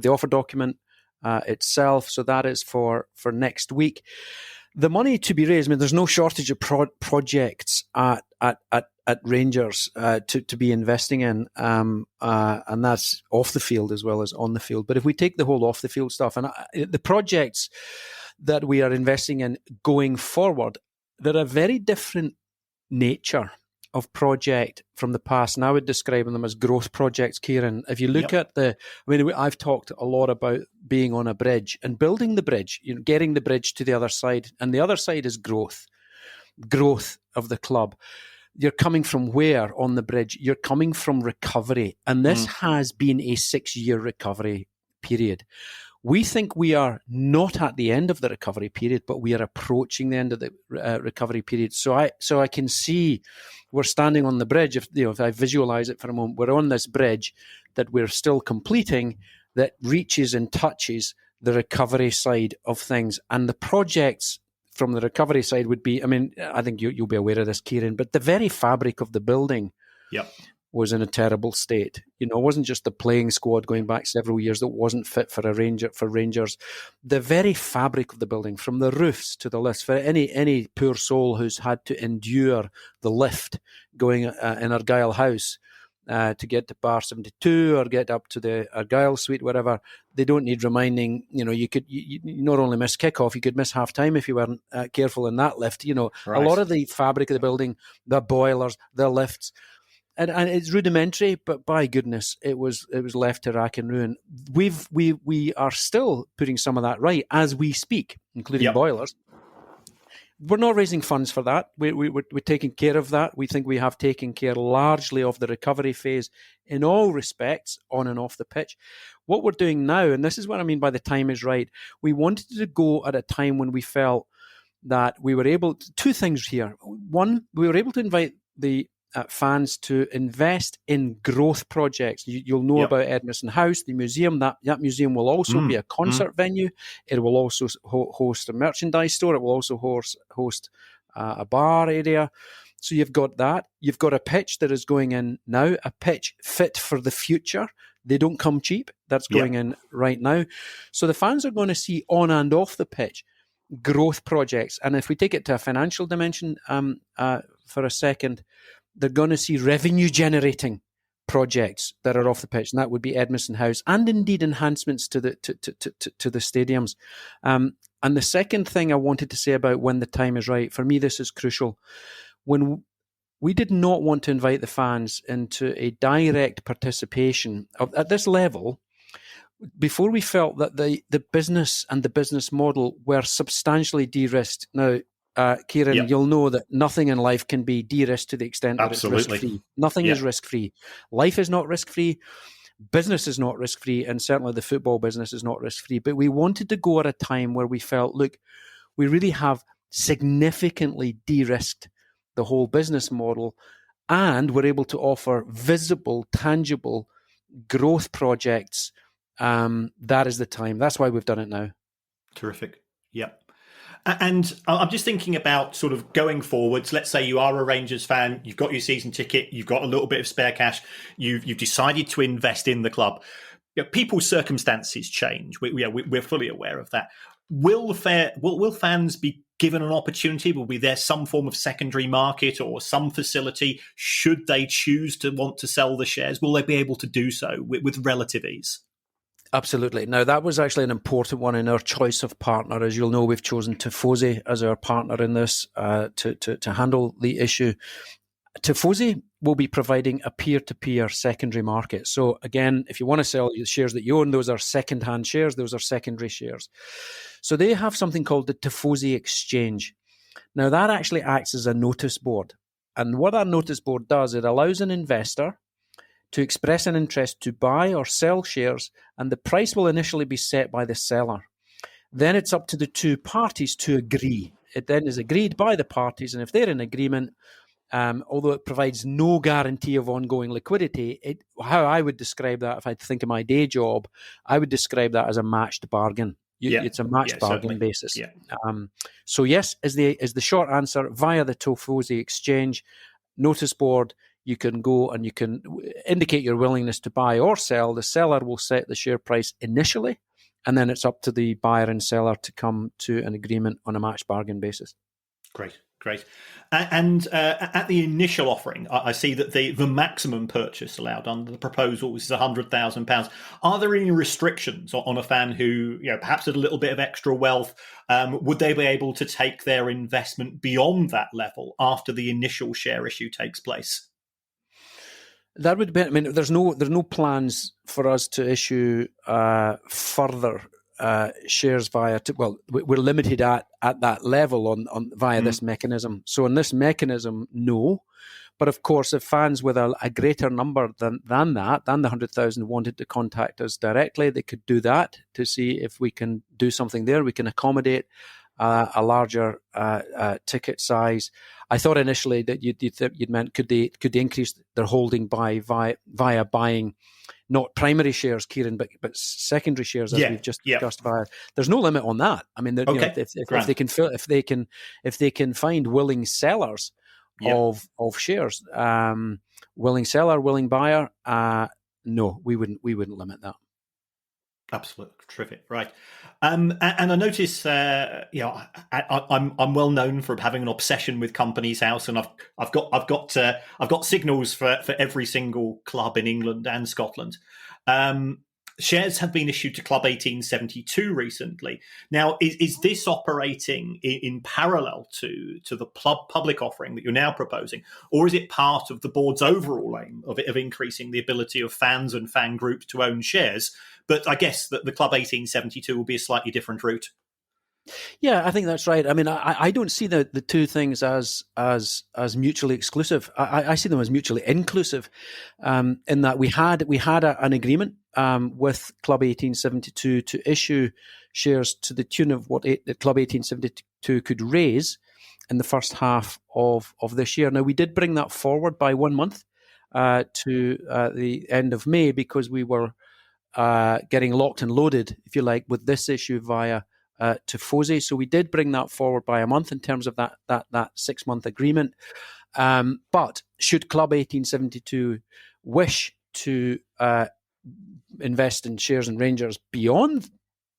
offer document itself. So that is for next week. The money to be raised. I mean, there's no shortage of projects at Rangers to be investing in, and that's off the field as well as on the field. But if we take the whole off the field stuff, and the projects that we are investing in going forward, they're a very different nature of project from the past, and I would describe them as growth projects, Kieran. If you look at I've talked a lot about being on a bridge and building the bridge, getting the bridge to the other side, and the other side is growth of the club. You're coming from where on the bridge? You're coming from recovery, and this has been a 6-year recovery period. We think we are not at the end of the recovery period, but we are approaching the end of the recovery period. So I can see we're standing on the bridge. If I visualize it for a moment, we're on this bridge that we're still completing that reaches and touches the recovery side of things. And the projects from the recovery side would be, I think you'll be aware of this, Kieran, but the very fabric of the building was in a terrible state. It wasn't just the playing squad going back several years that wasn't fit for Rangers. The very fabric of the building, from the roofs to the lifts, for any poor soul who's had to endure the lift going in Argyle House to get to bar 72 or get up to the Argyle suite, whatever. They don't need reminding. You could you not only miss kickoff, you could miss half time if you weren't careful in that lift. A lot of the fabric of the building, the boilers, the lifts, and it's rudimentary, but by goodness, it was left to rack and ruin. We are still putting some of that right as we speak, including boilers. We're not raising funds for that. We're taking care of that. We think we have taken care largely of the recovery phase in all respects, on and off the pitch. What we're doing now, and this is what I mean by the time is right, we wanted to go at a time when we felt that we were able to, two things here. One, we were able to invite the fans to invest in growth projects. You'll know about Edmiston House, the museum. That museum will also be a concert venue. It will also host a merchandise store. It will also host a bar area. So you've got that. You've got a pitch that is going in now, a pitch fit for the future. They don't come cheap. That's going in right now. So the fans are going to see on and off the pitch growth projects. And if we take it to a financial dimension for a second, they're going to see revenue-generating projects that are off the pitch, and that would be Edmiston House, and indeed enhancements to the stadiums. And the second thing I wanted to say about when the time is right, for me, this is crucial. When we did not want to invite the fans into a direct participation at this level, before we felt that the business and the business model were substantially de-risked. Now, Kieran, you'll know that nothing in life can be de-risked to the extent that it's risk-free. Nothing is risk-free. Life is not risk-free. Business is not risk-free. And certainly the football business is not risk-free. But we wanted to go at a time where we felt, look, we really have significantly de-risked the whole business model, and we're able to offer visible, tangible growth projects. That is the time. That's why we've done it now. Terrific. Yep. And I'm just thinking about sort of going forwards. Let's say you are a Rangers fan, you've got your season ticket, you've got a little bit of spare cash, you've decided to invest in the club. People's circumstances change. We're fully aware of that. Will fans be given an opportunity? Will be there some form of secondary market or some facility should they choose to want to sell the shares? Will they be able to do so with relative ease? Absolutely. Now, that was actually an important one in our choice of partner. As you'll know, we've chosen Tifosi as our partner in this to handle the issue. Tifosi will be providing a peer-to-peer secondary market. So again, if you want to sell the shares that you own, those are second-hand shares, those are secondary shares. So they have something called the Tifosi Exchange. Now, that actually acts as a notice board. And what that notice board does, it allows an investor to express an interest to buy or sell shares, and the price will initially be set by the seller. Then it's up to the two parties to agree. It then is agreed by the parties, and if they're in agreement, although it provides no guarantee of ongoing liquidity, how I would describe that, if I think of my day job, I would describe that as a matched bargain. It's a matched bargain basis. Yeah. So yes, is the short answer, via the Tifosi Exchange notice board. You can go and you can indicate your willingness to buy or sell. The seller will set the share price initially, and then it's up to the buyer and seller to come to an agreement on a matched bargain basis. Great. And at the initial offering, I see that the maximum purchase allowed under the proposal is £100,000. Are there any restrictions on a fan who, perhaps had a little bit of extra wealth? Would they be able to take their investment beyond that level after the initial share issue takes place? That would be. I mean, there's no plans for us to issue further shares via. We're limited at that level via this mechanism. So in this mechanism, no. But of course, if fans with a greater number than the 100,000 wanted to contact us directly, they could do that to see if we can do something there. We can accommodate a larger ticket size. I thought initially that you'd meant could they increase their holding via buying not primary shares, Kieran, but secondary shares, as we've just discussed. There's no limit on that. I mean, if they can find willing sellers of shares, willing seller, willing buyer, no, we wouldn't limit that. Absolutely terrific, right? And I notice, I'm well known for having an obsession with Companies House, and I've got signals for every single club in England and Scotland. Shares have been issued to Club 1872 recently. Now, is this operating in parallel to the public offering that you're now proposing, or is it part of the board's overall aim of increasing the ability of fans and fan groups to own shares? But I guess that the Club 1872 will be a slightly different route. Yeah, I think that's right. I mean, I don't see the two things as mutually exclusive. I see them as mutually inclusive, in that we had an agreement with Club 1872 to issue shares to the tune of what the Club 1872 could raise in the first half of this year. Now, we did bring that forward by 1 month to the end of May, because we were getting locked and loaded, if you like, with this issue via Tifosi. So we did bring that forward by a month in terms of that 6 month agreement. But should Club 1872 wish to invest in shares in Rangers beyond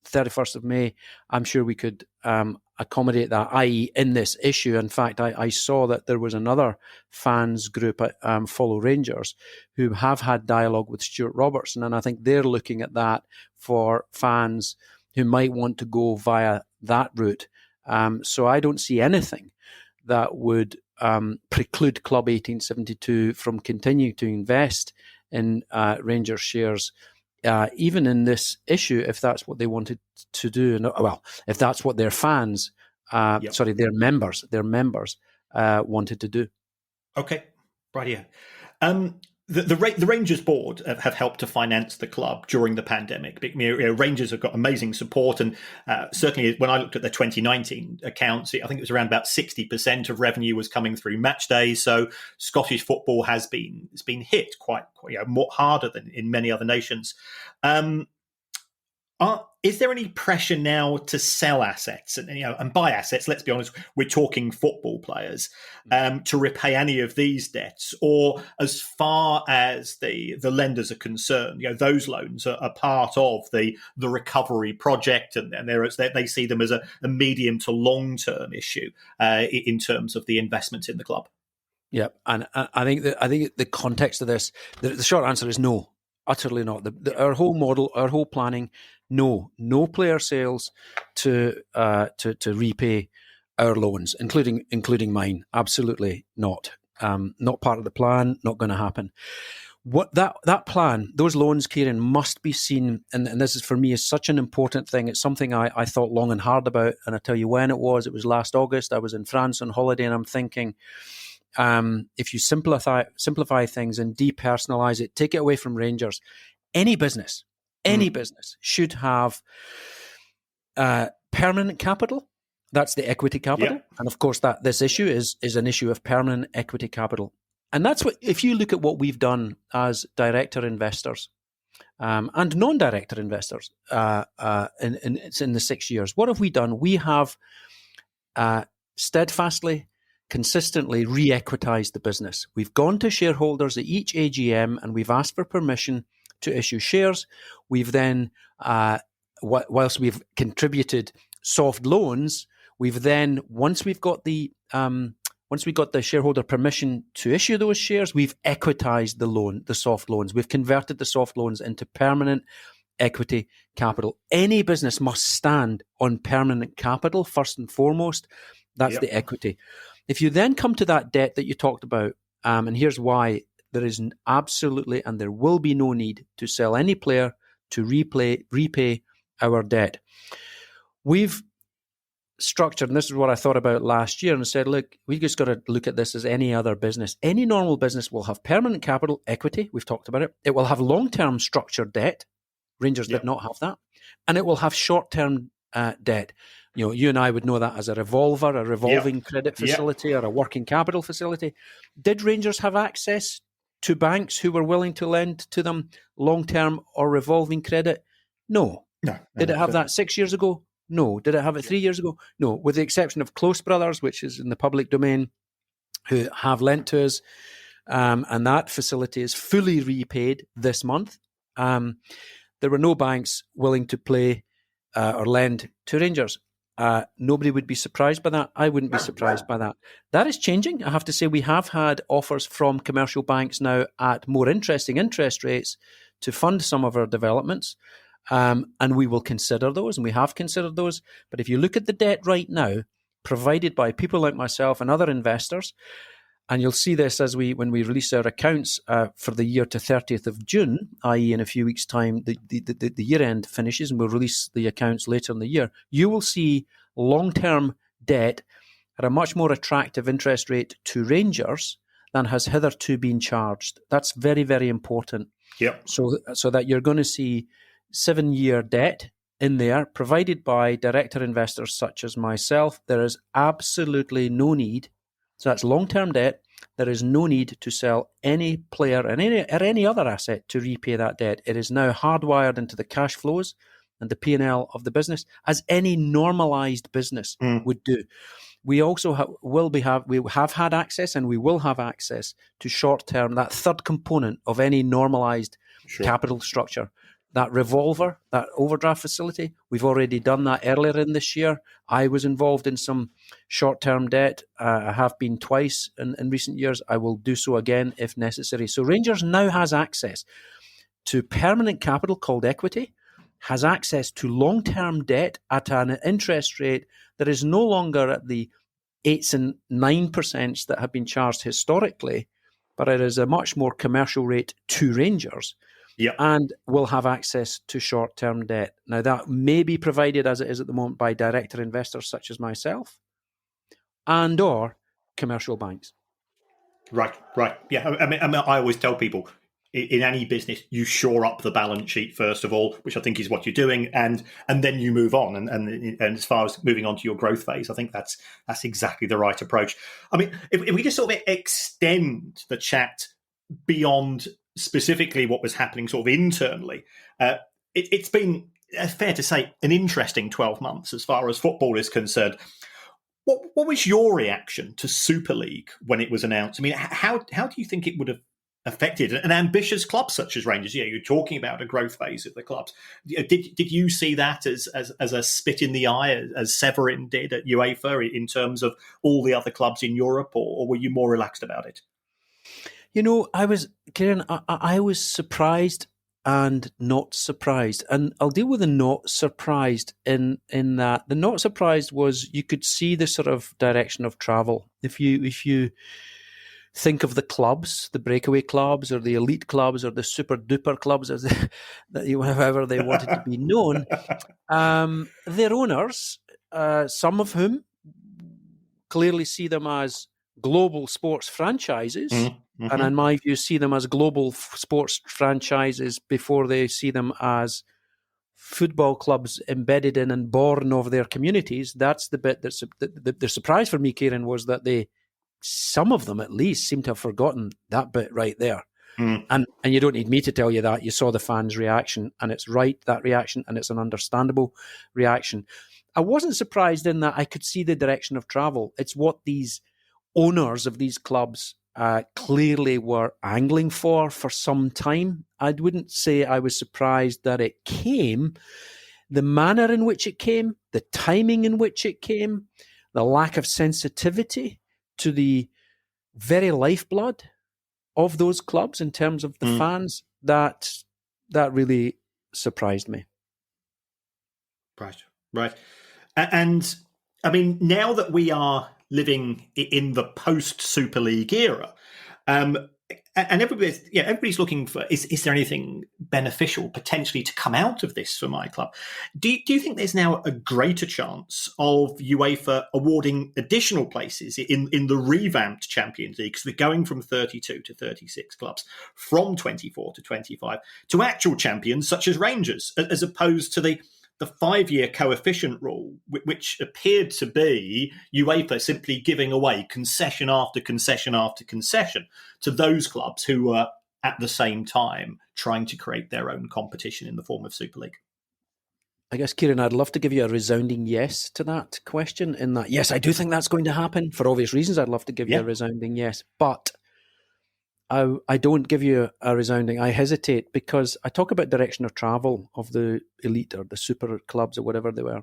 31st of May, I'm sure we could accommodate that, i.e. in this issue. In fact, I saw that there was another fans group at Follow Rangers who have had dialogue with Stuart Robertson, and I think they're looking at that for fans who might want to go via that route. So I don't see anything that would preclude Club 1872 from continuing to invest in Rangers shares, even in this issue, if that's what they wanted to do. Well, if that's what their fans, their members wanted to do. Okay, right here. The Rangers board have helped to finance the club during the pandemic. Rangers have got amazing support, and certainly when I looked at the 2019 accounts, I think it was around about 60% of revenue was coming through match days. So Scottish football has been hit quite more harder than in many other nations. Is there any pressure now to sell assets and buy assets? Let's be honest, we're talking football players, to repay any of these debts, or as far as the lenders are concerned, those loans are part of the recovery project, and they see them as a medium to long term issue in terms of the investments in the club. Yeah, and I think the context of this, the short answer is no. Utterly not. Our whole model, our whole planning, no player sales to repay our loans, including mine. Absolutely not. Not part of the plan. Not going to happen. What that plan, those loans, Kieran, must be seen, and this is for me is such an important thing. It's something I thought long and hard about, and I tell you when it was. It was last August. I was in France on holiday, and I'm thinking, if you simplify things and depersonalize it, take it away from Rangers, any business should have permanent capital. That's the equity capital. Yep. And of course, that this issue is an issue of permanent equity capital. And that's what, if you look at what we've done as director investors and non-director investors in the 6 years, what have we done? We have steadfastly, consistently re-equitized the business. We've gone to shareholders at each AGM and we've asked for permission to issue shares. We've then, whilst we've contributed soft loans, we've then, once we got the shareholder permission to issue those shares, we've equitized the soft loans. We've converted the soft loans into permanent equity capital. Any business must stand on permanent capital first and foremost. That's the equity. If you then come to that debt that you talked about, and here's why, there is absolutely and there will be no need to sell any player to repay our debt. We've structured, and this is what I thought about last year, and I said, look, we've just got to look at this as any other business. Any normal business will have permanent capital, equity, we've talked about it. It will have long-term structured debt. Rangers did not have that. And it will have short-term debt. You and I would know that as a revolver, a revolving credit facility, or a working capital facility. Did Rangers have access to banks who were willing to lend to them long-term or revolving credit? No. Did it have that 6 years ago? No. Did it have it 3 years ago? No. With the exception of Close Brothers, which is in the public domain, who have lent to us, and that facility is fully repaid this month. there were no banks willing to play or lend to Rangers. Nobody would be surprised by that. I wouldn't be surprised by that. That is changing. I have to say we have had offers from commercial banks now at more interesting interest rates to fund some of our developments. And we will consider those, and we have considered those. But if you look at the debt right now, provided by people like myself and other investors, and you'll see this when we release our accounts for the year to 30th of June, i.e. in a few weeks' time, the year-end finishes, and we'll release the accounts later in the year, you will see long-term debt at a much more attractive interest rate to Rangers than has hitherto been charged. That's very, very important. Yep. So that you're going to see 7-year debt in there, provided by director investors such as myself. There is absolutely no need. So that's long-term debt. There is no need to sell any player or any other asset to repay that debt. It is now hardwired into the cash flows and the P&L of the business, as any normalised business would do. We also we have had access, and we will have access to short-term, that third component of any normalised capital structure. That revolver, that overdraft facility, we've already done that earlier in this year. I was involved in some short-term debt. I have been twice in recent years. I will do so again if necessary. So Rangers now has access to permanent capital called equity, has access to long-term debt at an interest rate that is no longer at the 8% and 9% that have been charged historically, but it is a much more commercial rate to Rangers. Yep. And will have access to short-term debt. Now, that may be provided, as it is at the moment, by director investors such as myself and or commercial banks. Right. Yeah, I mean, I always tell people, in any business, you shore up the balance sheet first of all, which I think is what you're doing, and then you move on. And as far as moving on to your growth phase, I think that's exactly the right approach. I mean, if we just sort of extend the chat beyond specifically what was happening sort of internally, it's been, fair to say, an interesting 12 months as far as football is concerned. What was your reaction to Super League when it was announced? I mean, how do you think it would have affected an ambitious club such as Rangers? Yeah, you're talking about a growth phase of the clubs. Did you see that as a spit in the eye, as Severin did at UEFA, in terms of all the other clubs in Europe, or were you more relaxed about it? You know, Kieran, I was surprised and not surprised. And I'll deal with the not surprised in that. The not surprised was you could see the sort of direction of travel. If you think of the clubs, the breakaway clubs or the elite clubs or the super duper clubs, however they wanted to be known, their owners, some of whom clearly see them as global sports franchises, and in my view see them as global sports franchises before they see them as football clubs embedded in and born of their communities. That's the bit that's the surprise for me, Kieran, was that some of them at least seem to have forgotten that bit right there. And you don't need me to tell you that. You saw the fans' reaction, and it's right, that reaction, and it's an understandable reaction. I wasn't surprised in that I could see the direction of travel. It's what these owners of these clubs clearly were angling for some time. I wouldn't say I was surprised that it came. The manner in which it came, the timing in which it came, the lack of sensitivity to the very lifeblood of those clubs in terms of the fans, that really surprised me. Right. And I mean, now that we are living in the post-Super League era, and everybody's looking for, is there anything beneficial potentially to come out of this for my club? Do you think there's now a greater chance of UEFA awarding additional places in the revamped Champions League? Because we're going from 32 to 36 clubs, from 24 to 25, to actual champions such as Rangers, as opposed to the 5-year coefficient rule, which appeared to be UEFA simply giving away concession after concession after concession to those clubs who were at the same time trying to create their own competition in the form of Super League. I guess, Kieran, I'd love to give you a resounding yes to that question, in that, yes, I do think that's going to happen. For obvious reasons, I'd love to give you a resounding yes. But I don't give you a resounding. I hesitate because I talk about direction of travel of the elite or the super clubs or whatever they were.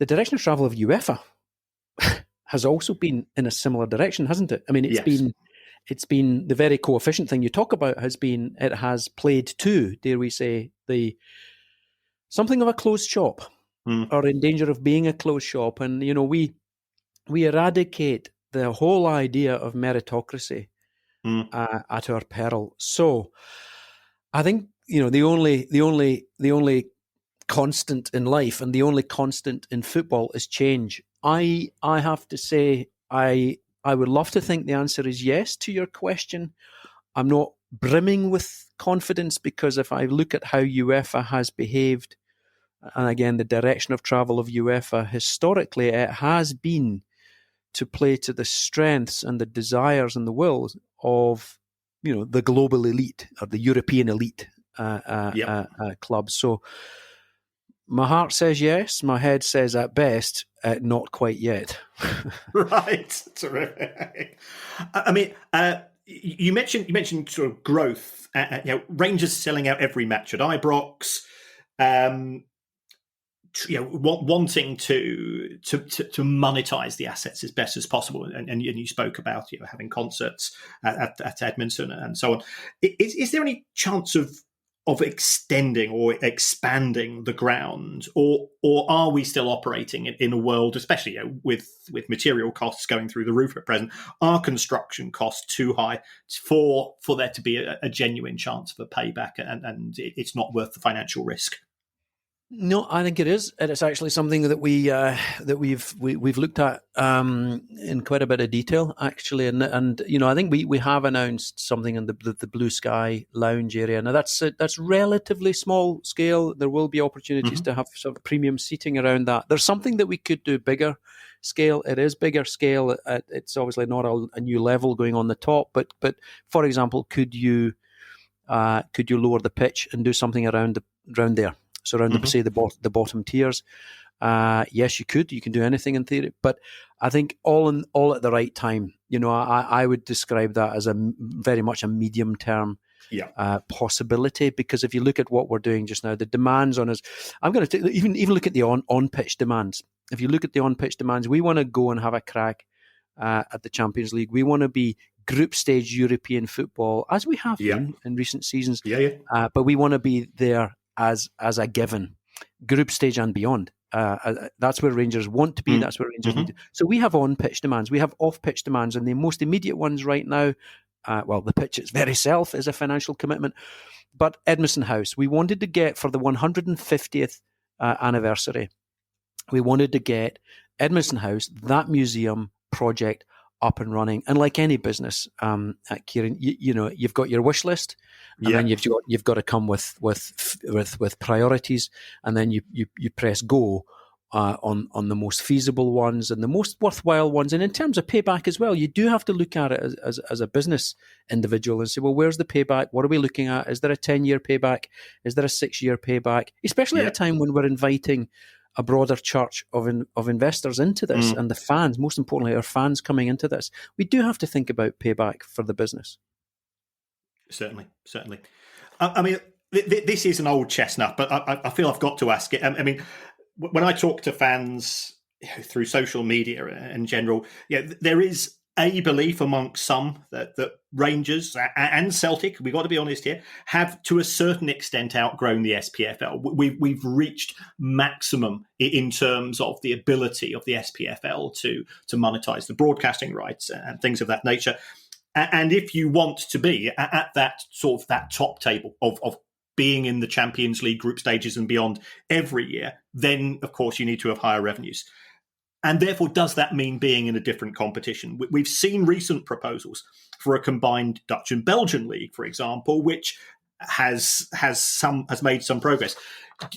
The direction of travel of UEFA has also been in a similar direction, hasn't it? I mean, it's been the very coefficient thing you talk about it has played to, dare we say, the something of a closed shop or in danger of being a closed shop. And, we eradicate the whole idea of meritocracy at our peril. So I think, the only constant in life and the only constant in football is change. I have to say, I would love to think the answer is yes to your question. I'm not brimming with confidence because if I look at how UEFA has behaved, and again, the direction of travel of UEFA, historically, it has been to play to the strengths and the desires and the wills of, the global elite or the European elite clubs. So my heart says yes. My head says at best, not quite yet. Right, terrific. I mean, you mentioned sort of growth. Rangers selling out every match at Ibrox. Wanting to monetize the assets as best as possible, and you spoke about having concerts at Edmonton and so on. Is there any chance of extending or expanding the ground, or are we still operating in a world, especially with material costs going through the roof at present? Are construction costs too high for there to be a genuine chance for payback, and it's not worth the financial risk? No, I think it is, and it's actually something that we've looked at in quite a bit of detail, actually. And I think we have announced something in the Blue Sky Lounge area. Now that's relatively small scale. There will be opportunities to have sort of premium seating around that. There's something that we could do bigger scale. It is bigger scale. It's obviously not a new level going on the top, but for example, could you lower the pitch and do something around there? So around say the bottom tiers, yes, you could. You can do anything in theory, but I think all at the right time. I would describe that as very much a medium term possibility, because if you look at what we're doing just now, the demands on us. I'm going to even look at the on pitch demands. If you look at the on pitch demands, we want to go and have a crack at the Champions League. We want to be group stage European football as we have been in recent seasons. But we want to be there as a given, group stage and beyond. That's where Rangers want to be. That's where Rangers need to. So we have on-pitch demands. We have off-pitch demands. And the most immediate ones right now, the pitch its very self is a financial commitment. But Edmiston House, we wanted to get, for the 150th anniversary, we wanted to get Edmiston House, that museum project, up and running. And like any business, Kieran, you've got your wish list, and then you've got to come with priorities, and then you press go on the most feasible ones and the most worthwhile ones. And in terms of payback as well, you do have to look at it as a business individual and say, well, where's the payback? What are we looking at? Is there a 10-year payback? Is there a 6-year payback? Especially at a time when we're inviting a broader church of investors into this, and the fans, most importantly, our fans coming into this. We do have to think about payback for the business. Certainly. I mean, this is an old chestnut, but I feel I've got to ask it. I mean, when I talk to fans through social media in general, there is a belief amongst some that Rangers and Celtic, we've got to be honest here, have to a certain extent outgrown the SPFL. We've reached maximum in terms of the ability of the SPFL to monetize the broadcasting rights and things of that nature. And if you want to be at that sort of that top table of being in the Champions League group stages and beyond every year, then of course you need to have higher revenues. And therefore, does that mean being in a different competition? We've seen recent proposals for a combined Dutch and Belgian league, for example, which has made some progress.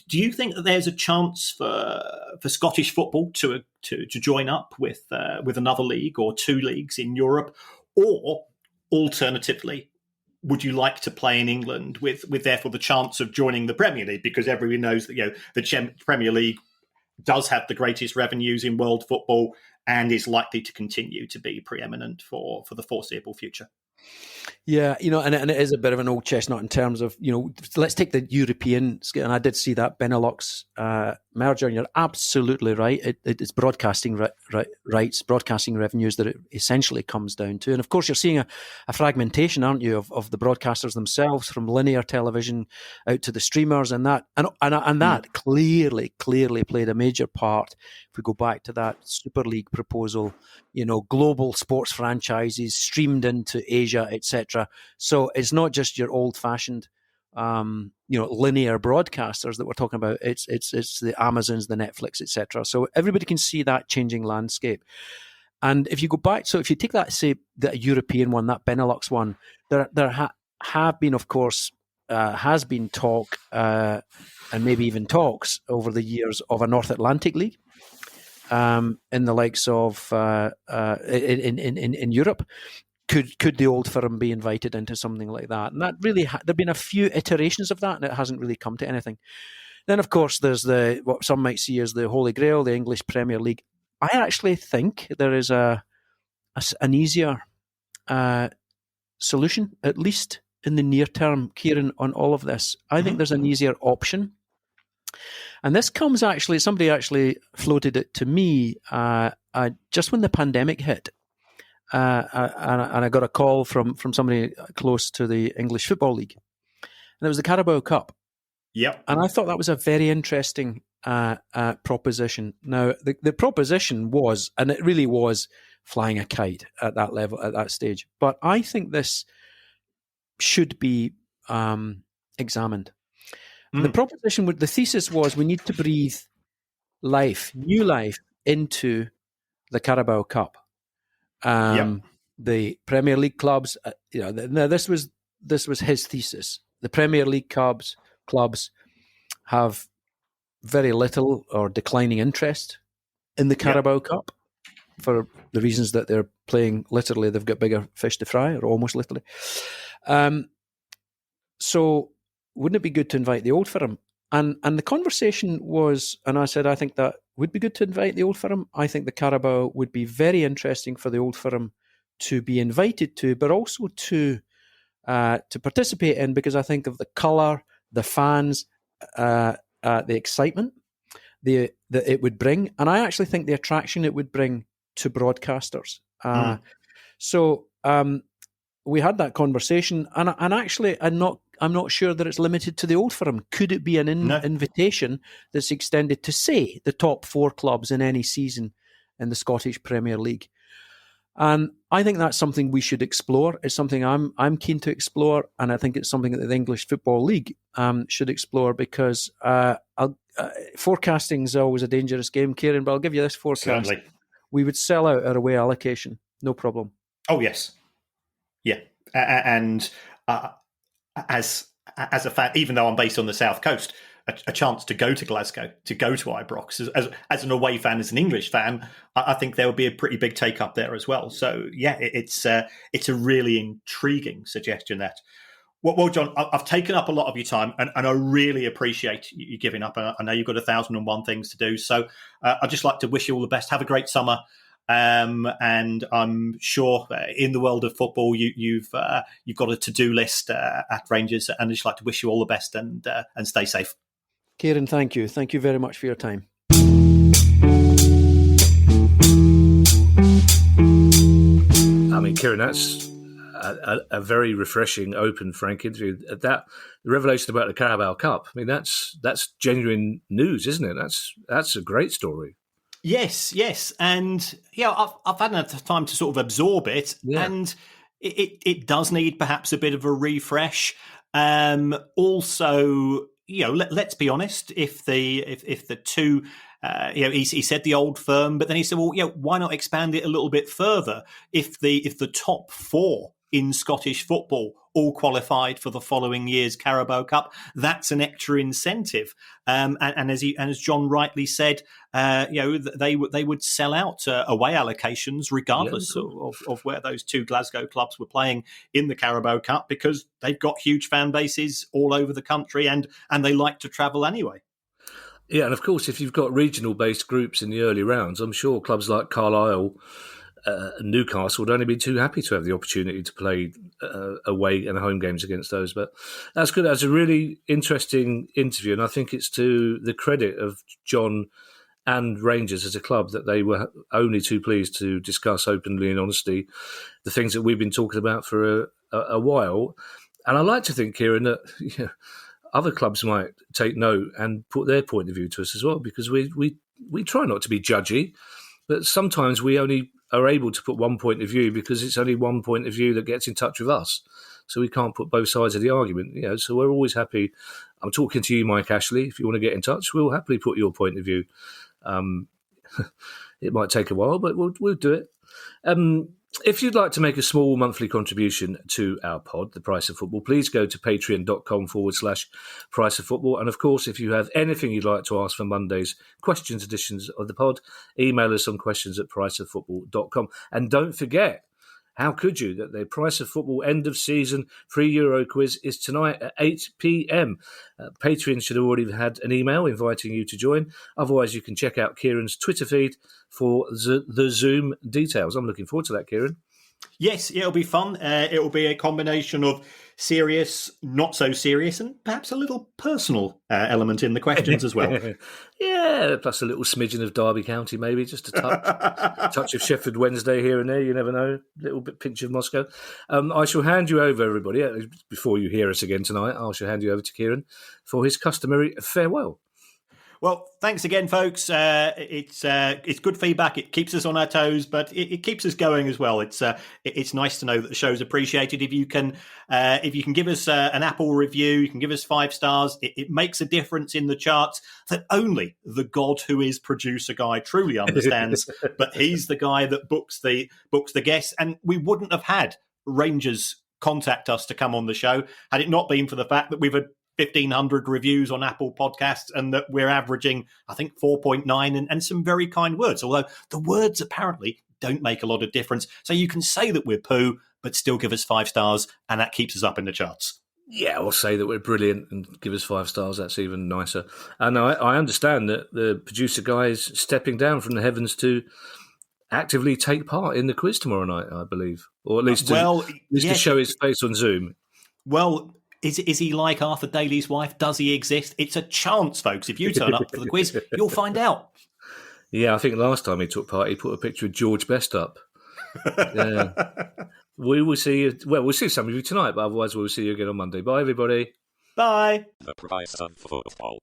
Do you think that there's a chance for Scottish football to join up with another league or two leagues in Europe, or alternatively, would you like to play in England with therefore the chance of joining the Premier League, because everybody knows that the Premier League does have the greatest revenues in world football and is likely to continue to be preeminent for the foreseeable future? Yeah, and it is a bit of an old chestnut in terms of, let's take the European scale. And I did see that Benelux merger, and you're absolutely right. It's broadcasting rights, broadcasting revenues that it essentially comes down to. And of course, you're seeing a fragmentation, aren't you, of the broadcasters themselves, from linear television out to the streamers, and that clearly played a major part. If we go back to that Super League proposal, global sports franchises streamed into Asia, etc. So it's not just your old-fashioned, linear broadcasters that we're talking about. It's the Amazons, the Netflix, etc. So everybody can see that changing landscape. And if you go back, so if you take that, say, the European one, that Benelux one, there have been, of course, has been talk and maybe even talks over the years of a North Atlantic League. In the likes of in Europe, could the old firm be invited into something like that? And that really there've been a few iterations of that, and it hasn't really come to anything. Then, of course, there's what some might see as the Holy Grail, the English Premier League. I actually think there is an easier solution, at least in the near term, Kieran, on all of this. I think there's an easier option. And this comes actually, somebody actually floated it to me just when the pandemic hit. And I got a call from somebody close to the English Football League. And it was the Carabao Cup. Yep. And I thought that was a very interesting proposition. Now, the proposition was, and it really was, flying a kite at that level, at that stage. But I think this should be examined. The proposition, the thesis was, we need to breathe new life into the Carabao Cup. The Premier League clubs, now this was his thesis. The Premier League clubs have very little or declining interest in the Carabao Cup for the reasons that they're playing. Literally, they've got bigger fish to fry, or almost literally. So, wouldn't it be good to invite the old firm? And the conversation was, and I said, I think that would be good to invite the old firm. I think the Carabao would be very interesting for the old firm to be invited to, but also to participate in, because I think of the colour, the fans, the excitement that it would bring, and I actually think the attraction it would bring to broadcasters. So we had that conversation, and actually, I'm not sure that it's limited to the old firm. Could it be an invitation that's extended to, say, the top 4 clubs in any season in the Scottish Premier League? And I think that's something we should explore. It's something I'm keen to explore, and I think it's something that the English Football League should explore, because forecasting is always a dangerous game, Kieran, but I'll give you this forecast. Certainly. We would sell out our away allocation, no problem. Oh, yes. Yeah. And as a fan, even though I'm based on the South Coast, a chance to go to Glasgow, to go to Ibrox, as an away fan, as an English fan, I think there would be a pretty big take up there as well. So, yeah, it's a really intriguing suggestion, that. Well, John, I've taken up a lot of your time, and I really appreciate you giving up. I know you've got 1,001 things to do. So I'd just like to wish you all the best. Have a great summer. And I'm sure in the world of football, you've got a to-do list at Rangers, and I'd just like to wish you all the best and stay safe. Kieran, thank you. Thank you very much for your time. I mean, Kieran, that's a very refreshing, open, frank interview. The revelation about the Carabao Cup, I mean, that's genuine news, isn't it? That's a great story. Yes, and I've had enough time to sort of absorb it, and it does need perhaps a bit of a refresh. Also, let's be honest. If the two, he said the old firm, but then he said, well, why not expand it a little bit further? If the top 4 in Scottish football all qualified for the following year's Carabao Cup, that's an extra incentive. And as John rightly said, they would sell out away allocations regardless of where those 2 Glasgow clubs were playing in the Carabao Cup, because they've got huge fan bases all over the country, and they like to travel anyway. Yeah, and of course, if you've got regional-based groups in the early rounds, I'm sure clubs like Carlisle Newcastle would only be too happy to have the opportunity to play away and home games against those. But that's good. That's a really interesting interview, and I think it's to the credit of John and Rangers as a club that they were only too pleased to discuss openly and honestly the things that we've been talking about for a while. And I like to think, Kieran, that other clubs might take note and put their point of view to us as well, because we try not to be judgy, but sometimes we only are able to put one point of view because it's only one point of view that gets in touch with us. So we can't put both sides of the argument, so we're always happy. I'm talking to you, Mike Ashley. If you want to get in touch, we'll happily put your point of view. It might take a while, but we'll do it. If you'd like to make a small monthly contribution to our pod, The Price of Football, please go to patreon.com/Price of Football. And of course, if you have anything you'd like to ask for Monday's questions editions of the pod, email us on questions@priceoffootball.com. And don't forget, how could you, that the Price of Football end of season €3 quiz is tonight at 8 p.m. Patreon should have already had an email inviting you to join. Otherwise, you can check out Kieran's Twitter feed for the Zoom details. I'm looking forward to that, Kieran. Yes, it'll be fun. It'll be a combination of serious, not so serious, and perhaps a little personal element in the questions as well. Yeah, plus a little smidgen of Derby County, maybe, just a touch of Sheffield Wednesday here and there. You never know, a little bit pinch of Moscow. I shall hand you over, everybody, before you hear us again tonight. I shall hand you over to Kieran for his customary farewell. Well, thanks again, folks. It's good feedback. It keeps us on our toes, but it keeps us going as well. It's nice to know that the show's appreciated. If you can give us an Apple review, you can give us 5 stars. It makes a difference in the charts that only the God who is producer guy truly understands. But he's the guy that books the guests, and we wouldn't have had Rangers contact us to come on the show had it not been for the fact that we've had 1,500 reviews on Apple Podcasts and that we're averaging, I think, 4.9 and some very kind words, although the words apparently don't make a lot of difference. So you can say that we're poo, but still give us 5 stars, and that keeps us up in the charts. Yeah, or say that we're brilliant and give us 5 stars. That's even nicer. And I understand that the producer guy is stepping down from the heavens to actively take part in the quiz tomorrow night, I believe, or at least to show his face on Zoom. Well, is he like Arthur Daly's wife? Does he exist? It's a chance, folks. If you turn up for the quiz, you'll find out. Yeah, I think last time he took part, he put a picture of George Best up. Yeah. We will see you. Well, we'll see some of you tonight, but otherwise we'll see you again on Monday. Bye, everybody. Bye. The Price of Football.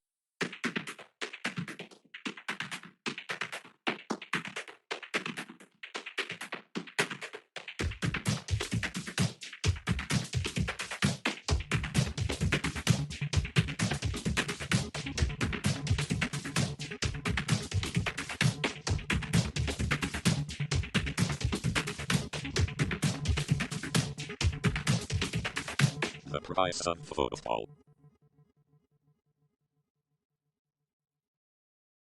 The Price of Football.